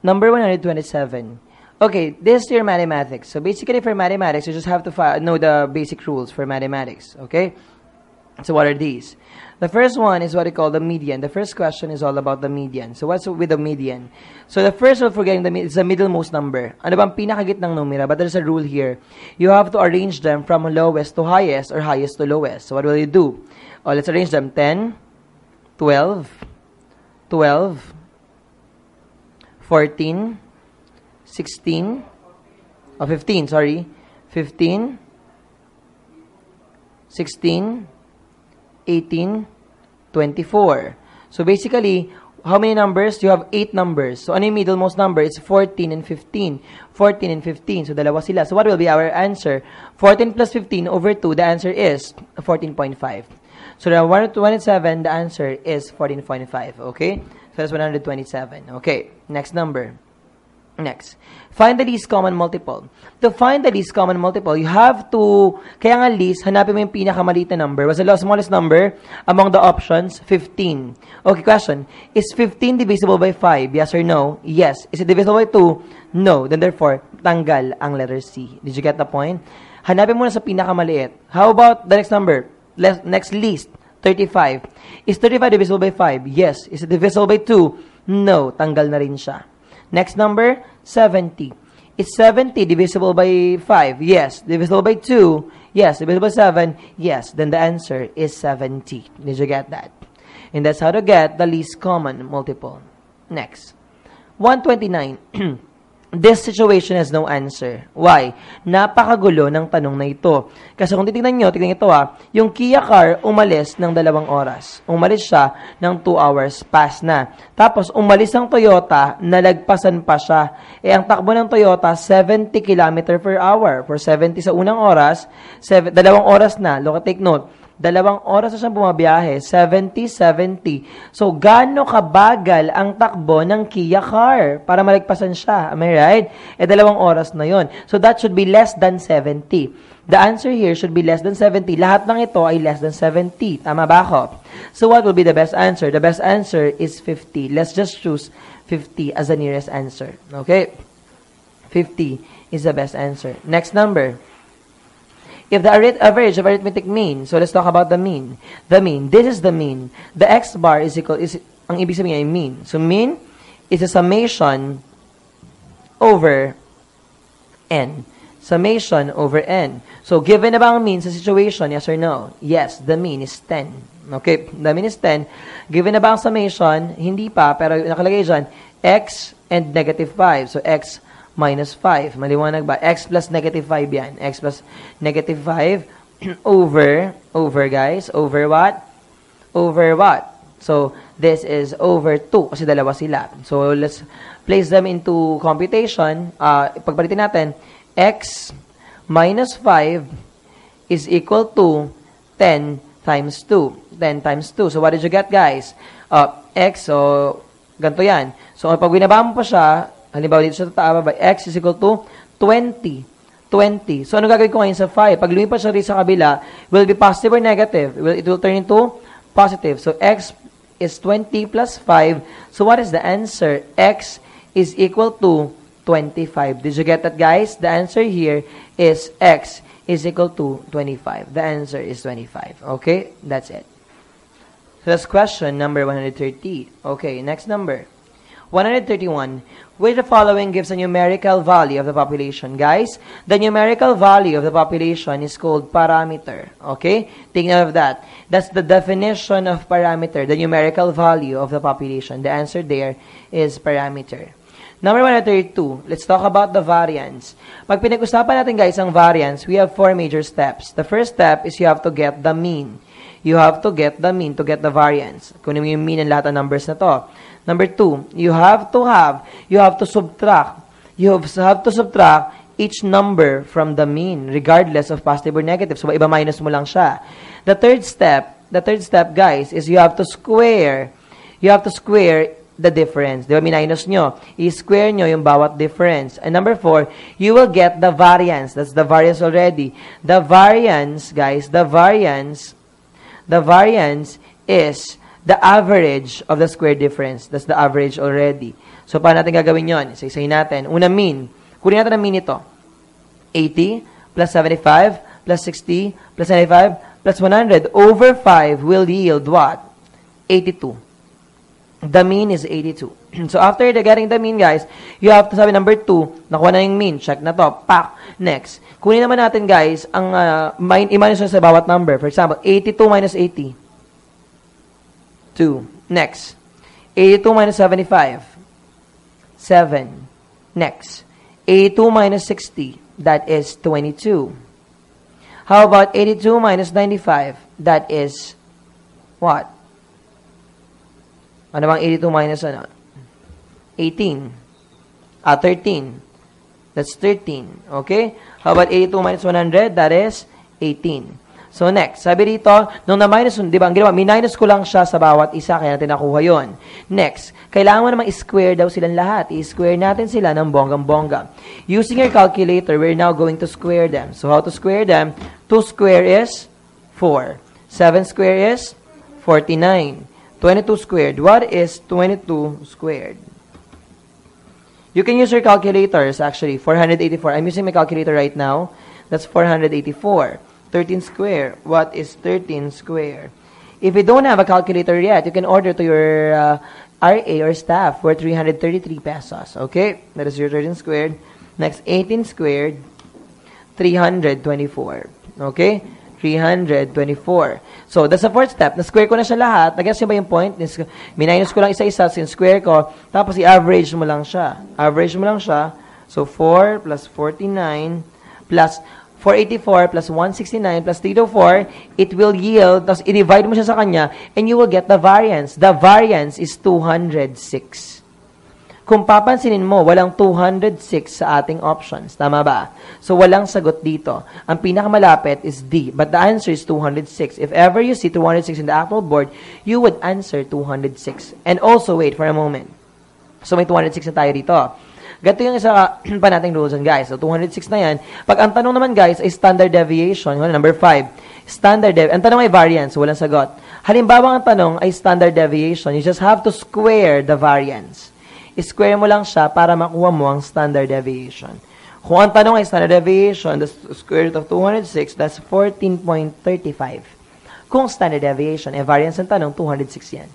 Number 127. Okay, this is your mathematics. So basically for mathematics, you just have to know the basic rules for mathematics. Okay? So what are these? The first one is what we call the median. The first question is all about the median. So what's with the median? So the first rule for getting the median is the middlemost number. Ano bang pinakagitnang numera? But there's a rule here. You have to arrange them from lowest to highest or highest to lowest. So what will you do? Oh, let's arrange them. 10, 12, 12, 14, 16, 15, sorry, 15, 16, 18, 24. So basically, how many numbers? You have 8 numbers. So ano yung middlemost number? It's 14 and 15. 14 and 15. So dalawa sila. So what will be our answer? 14 plus 15 over 2, the answer is 14.5. So the 127, the answer is 14.5. Okay? So that's 127. Okay. Next number. Next. Find the least common multiple. To find the least common multiple, you have to, kaya nga least, hanapin mo yung pinakamaliit na number. What's the smallest number among the options? 15. Okay, question. Is 15 divisible by 5? Yes or no? Yes. Is it divisible by 2? No. Then therefore, tanggal ang letter C. Did you get the point? Hanapin mo na sa pinakamaliit. How about the next number? Next least. 35. Is 35 divisible by 5? Yes. Is it divisible by 2? No. Tanggal na rin siya. Next number, 70. Is 70 divisible by 5? Yes. Divisible by 2? Yes. Divisible by 7? Yes. Then the answer is 70. Did you get that? And that's how to get the least common multiple. Next. 129. This situation has no answer. Why? Napakagulo ng tanong na ito. Kasi kung titignan nyo, tignan ito yung Kia car umalis ng 2 oras. Umalis siya ng 2 hours past na. Tapos umalis ang Toyota, nalagpasan pa siya. Ang takbo ng Toyota, 70 km per hour. For 70 sa unang oras, 2 oras na. Look, take note. 2 oras na siyang bumabiyahe. 70, 70. So, gaano kabagal ang takbo ng Kia car para malagpasan siya? Am I right? 2 oras na yon. So, that should be less than 70. The answer here should be less than 70. Lahat ng ito ay less than 70. Tama ba ako? So, what will be the best answer? The best answer is 50. Let's just choose 50 as the nearest answer. Okay? 50 is the best answer. Next number. If the average of arithmetic mean, so let's talk about the mean. The mean, this is the mean. The x bar is equal, ang ibig sabihin ay mean. So mean is a summation over n. Summation over n. So given na ba ang mean sa situation, yes or no? Yes, the mean is 10. Okay, the mean is 10. Given na ba ang summation? Hindi pa, pero nakalagay dyan, x and negative 5. So x minus 5. Maliwanag ba? X plus negative 5 yan. X plus negative 5 over guys, over what? Over what? So, this is over 2 kasi dalawa sila. So, let's place them into computation. Pagpalitin natin, x minus 5 is equal to 10 times 2. 10 times 2. So, what did you get, guys? X, so, ganito yan. So, pag binaba mo pa siya, halimbawa dito sa taaba by x is equal to 20. 20. So, ano gagawin ko ngayon sa 5? Pag lumipat siya rin sa kabila, will it be positive or negative? It will turn into positive. So, x is 20 plus 5. So, what is the answer? X is equal to 25. Did you get that, guys? The answer here is x is equal to 25. The answer is 25. Okay? That's it. So, that's question number 130. Okay, next number. 131. Which of the following gives a numerical value of the population? Guys, the numerical value of the population is called parameter. Okay? Take note of that. That's the definition of parameter, the numerical value of the population. The answer there is parameter. Number 132. Let's talk about the variance. Pag pinag-usapan natin, guys, ang variance, we have 4 major steps. The first step is you have to get the mean. You have to get the mean to get the variance. Kunin mo yung mean ng lahat ng numbers na to. Number 2, you have to subtract each number from the mean, regardless of positive or negative. So, iba minus mo lang siya. The third step, guys, is you have to square the difference. Di ba, minus nyo. I-square nyo yung bawat difference. And number 4, you will get the variance. That's the variance already. The variance, guys, the variance is the average of the square difference. That's the average already. So, paano natin gagawin yon? Isa-isahin natin. Una, mean. Kunin natin ang mean ito. 80 plus 75 plus 60 plus 95 plus 100 over 5 will yield what? 82. The mean is 82. So, after getting the mean, guys, you have to sabi number 2, nakuha na yung mean. Check na to. Pak. Next. Kunin naman natin, guys, ang i-minus sa bawat number. For example, 82 minus 80. 2. Next. 82 minus 75. 7. Next. 82 minus 60. That is 22. How about 82 minus 95? That is what? Ano bang 82 minus ano? 18. 13. That's 13. Okay? How about 82 minus 100? That is 18. So, next. Sabi dito, nung na-minus, di ba, ang ginawa, minus ko lang siya sa bawat isa, kaya natin nakuha yun. Next. Kailangan mo namang i-square daw silang lahat. I-square natin sila ng bonggang-bongga. Using your calculator, we're now going to square them. So, how to square them? 2 square is 4. 7 square is 49. 22 squared. What is 22 squared? You can use your calculators, actually. 484. I'm using my calculator right now. That's 484. 13 square. What is 13 square? If you don't have a calculator yet, you can order to your RA or staff for 333 pesos. Okay? That is your 13 squared. Next, 18 squared. 324. Okay? 324. So, that's the fourth step. Na-square ko na siya lahat. Nag-guess nyo ba yung point? Minus ko lang isa-isa, sin-square ko. Tapos, i-average mo lang siya. Average mo lang siya. So, 4 plus 49 plus 484 plus 169 plus 324, it will yield, tapos i-divide mo siya sa kanya, and you will get the variance. The variance is 206. Kung papansinin mo, walang 206 sa ating options. Tama ba? So, walang sagot dito. Ang pinakamalapit is D, but the answer is 206. If ever you see 206 in the actual board, you would answer 206. And also, wait for a moment. So, may 206 na tayo dito. Ganito yung isa pa nating rules, guys. So, 206 na yan. Pag ang tanong naman, guys, ay standard deviation. Number 5. Standard deviation. Ang tanong ay variance. Walang sagot. Halimbawa, ang tanong ay standard deviation. You just have to square the variance. I-square mo lang siya para makuha mo ang standard deviation. Kung ang tanong ay standard deviation, the square root of 206, that's 14.35. Kung standard deviation, variance ang tanong, 206 yan.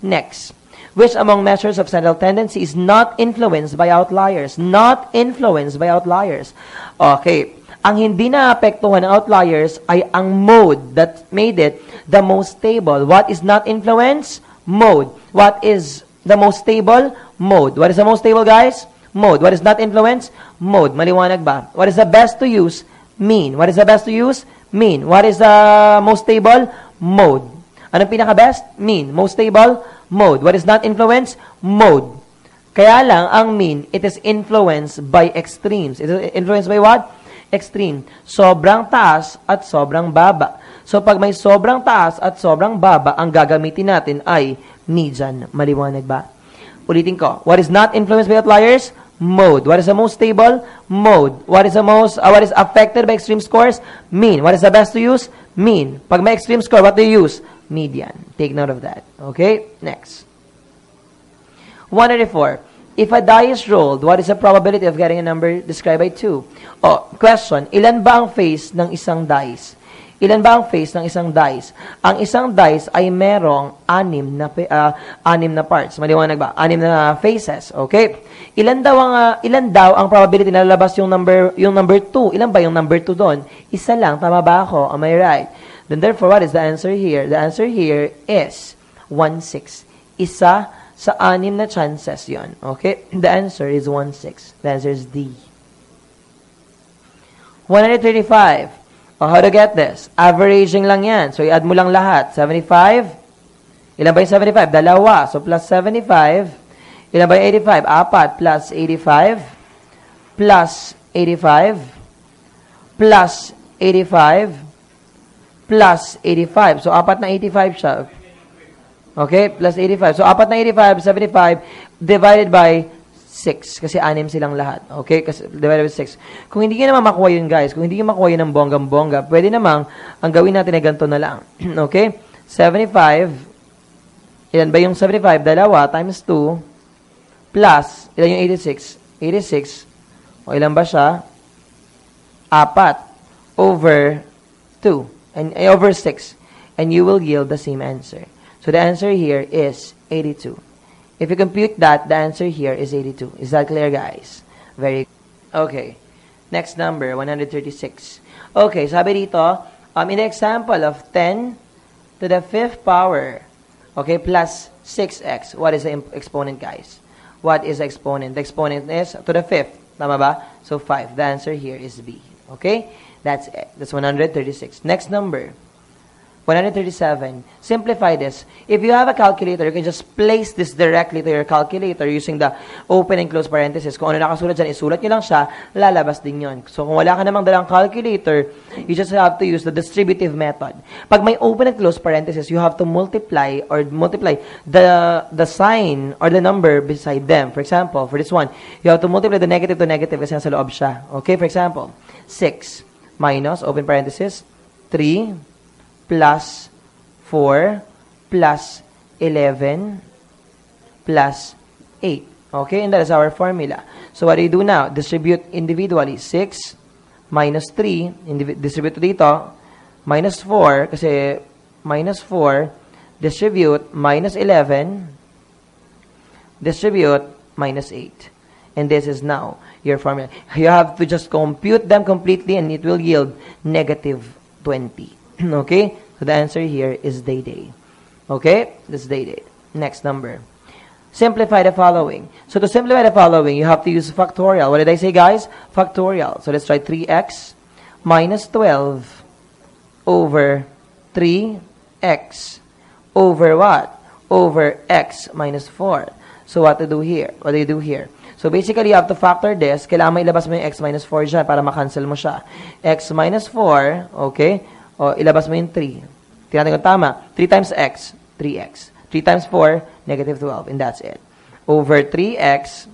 Next. Which among measures of central tendency is not influenced by outliers? Not influenced by outliers. Okay. Ang hindi naapektuhan ng outliers ay ang mode that made it the most stable. What is not influenced? Mode. What is the most stable? Mode. What is the most stable, guys? Mode. What is not influenced? Mode. Maliwanag ba? What is the best to use? Mean. What is the best to use? Mean. What is the most stable? Mode. Anong pinaka-best? Mean. Most stable? Mode. What is not influenced? Mode. Kaya lang, ang mean, it is influenced by extremes. It is influenced by what? Extreme. Sobrang taas at sobrang baba. So, pag may sobrang taas at sobrang baba, ang gagamitin natin ay median. Maliwanag ba? Ulitin ko. What is not influenced by outliers? Mode. What is the most stable? Mode. What is the most, what is affected by extreme scores? Mean. What is the best to use? Mean. Pag may extreme score, what do you use? Median. Take note of that. Okay? Next. 184. If a die is rolled, what is the probability of getting a number described by 2? Oh, question. Ilan ba ang face ng isang dice? Ilan ba ang face ng isang dice? Ang isang dice ay merong 6 na parts. Maliwanag ba? 6 na faces. Okay? Ilan daw ang probability na lalabas yung number 2? Ilan ba yung number 2 doon? Isa lang. Tama ba ako? Am I right? Then therefore, what is the answer here? The answer here is 1/6. Isa sa 6 na chances yon. Okay? The answer is 1/6. The answer is D. 135. How to get this? Averaging lang yan. So, i-add mo lang lahat. 75. Ilan ba yung 75? Dalawa. So, plus 75. Ilan ba yung 85? 4 plus 85 plus 85 plus 85 plus 85. So, apat na 85 siya. Okay? Plus 85. So, apat na 85, 75 divided by 6. Kasi 6 silang lahat. Okay? Kasi divided by 6. Kung hindi nyo naman makuha yun, guys, kung hindi nyo makuha yun ng bonggang-bongga, pwede namang ang gawin natin ay ganito na lang. Okay? 75. Ilan ba yung 75? Dalawa times 2 plus, ilan yung 86? 86. O ilan ba siya? 4 over 2. And over 6. And you will yield the same answer. So the answer here is 82. If you compute that, the answer here is 82. Is that clear, guys? Very good. Okay. Next number, 136. Okay, sabi dito, in the example of 10 to the 5th power, okay, plus 6x. What is the exponent, guys? What is the exponent? The exponent is to the 5th. Tama ba? So 5. The answer here is B. Okay? That's it. That's 136. Next number, 137. Simplify this. If you have a calculator, you can just place this directly to your calculator using the open and close parentheses. Kung ano nakasulat dyan, isulat nyo lang siya, lalabas din yon. So, kung wala ka namang dalang calculator, you just have to use the distributive method. Pag may open and close parentheses, you have to multiply the sign or the number beside them. For example, for this one, you have to multiply the negative to negative kasi nasa loob siya. Okay, for example, 6 minus, open parenthesis, 3 plus 4 plus 11 plus 8. Okay, and that is our formula. So what do you do now? Distribute individually. 6 minus 3, distribute dito, minus 4, kasi minus 4, distribute minus 11, distribute minus 8. And this is now your formula. You have to just compute them completely and it will yield negative 20. Okay? So the answer here is day. Okay? This is day. Next number. Simplify the following. So to simplify the following, you have to use factorial. What did I say, guys? Factorial. So let's try 3x minus 12 over 3x over what? Over x minus 4. So what to do here? What do you do here? So basically, you have to factor this. Kailangan mailabas mo yung x minus 4 dyan para makancel mo siya. X minus 4, okay? O, ilabas mo yung 3. Tingnan kung tama. 3 times x, 3x. 3 times 4, negative 12. And that's it. Over 3x,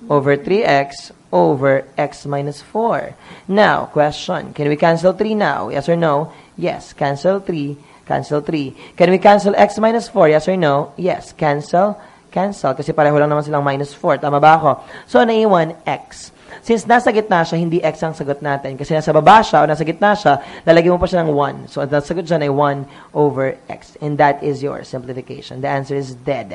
over 3x, over x minus 4. Now, question. Can we cancel 3 now? Yes or no? Yes. Cancel 3. Cancel 3. Can we cancel x minus 4? Yes or no? Yes. Cancel. Cancel. Kasi pareho lang naman silang minus 4. Tama ba ako? So, naiwan x. Since nasa gitna siya, hindi x ang sagot natin. Kasi nasa baba siya o nasa gitna siya, lalagyan mo pa siya ng 1. So, ang sagot dyan ay 1 over x. And that is your simplification. The answer is dead.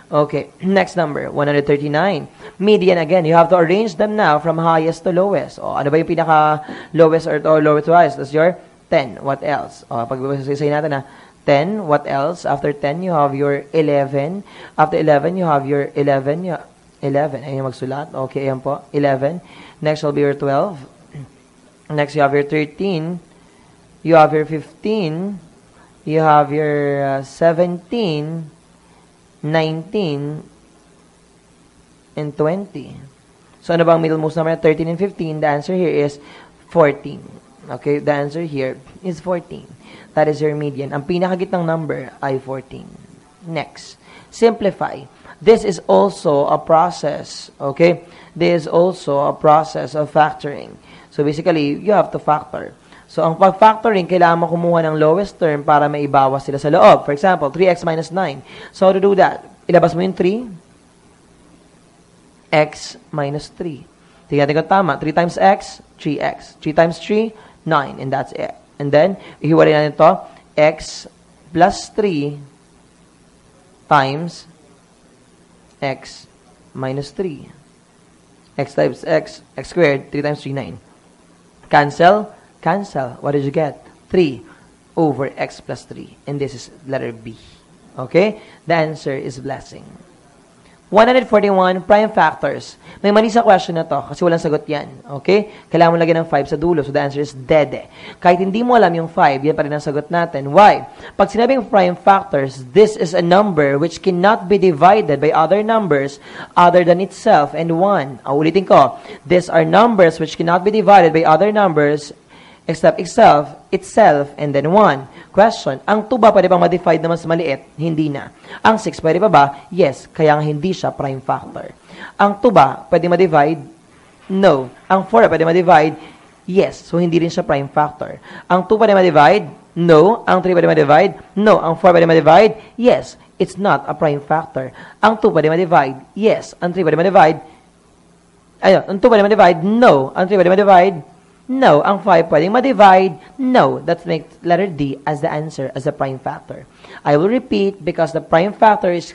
Okay. Next number, 139. Median again. You have to arrange them now from highest to lowest. O, ano ba yung pinaka-lowest or lowest to highest? That's your 10. What else? O, pag-say natin na, 10. What else? After 10, you have your 11. After 11, you have your 11. 11. Ayun yung magsulat. Okay, ayan po. 11. Next will be your 12. Next, you have your 13. You have your 15. You have your 17, 19, and 20. So, ano bang middle most number? 13 and 15. The answer here is 14. Okay, the answer here is 14. That is your median. Ang pinakagitnang number ay 14. Next, simplify. This is also a process, okay? This is also a process of factoring. So basically, you have to factor. So ang pag-factoring, kailangan mo kumuha ng lowest term para maibawas sila sa loob. For example, 3x minus 9. So to do that, ilabas mo yung 3, x minus 3. Tingnan ko tama. 3 times x, 3x. 3 times 3, 9. And that's it. And then, ihiwalay na ito, x plus 3 times x minus 3. X times x squared, 3 times 3, 9. Cancel, cancel. What did you get? 3 over x plus 3. And this is letter B. Okay? The answer is blessing. 141 prime factors. May mali sa question na to kasi walang sagot yan. Okay? Kailangan mo lagyan ng 5 sa dulo. So the answer is dede. Kahit hindi mo alam yung 5, yan pa rin ang sagot natin. Why? Pag sinabing prime factors, this is a number which cannot be divided by other numbers other than itself and 1. Ulitin ko. These are numbers which cannot be divided by other numbers except itself, and then 1. Question, ang 2 ba pwede bang ma-divide na mas maliit? Hindi na. Ang 6 pwede pa ba? Yes, kaya hindi siya prime factor. Ang 2 ba pwede ma-divide? No. Ang 4 pwede ma-divide? Yes, so hindi rin siya prime factor. Ang 2 pwede ma-divide? No. Ang 3 pwede ma-divide? No. Ang 4 pwede ma-divide? Yes, it's not a prime factor. Ang 2 pwede ma-divide? Yes. Ang 3 pwede ma-divide? Ayun, ang 2 pwede ma-divide? No. Ang 3 pwede ma-divide? No. Ang 5 pwedeng ma-divide? No. That makes letter D as the answer as a prime factor. I will repeat because the prime factor is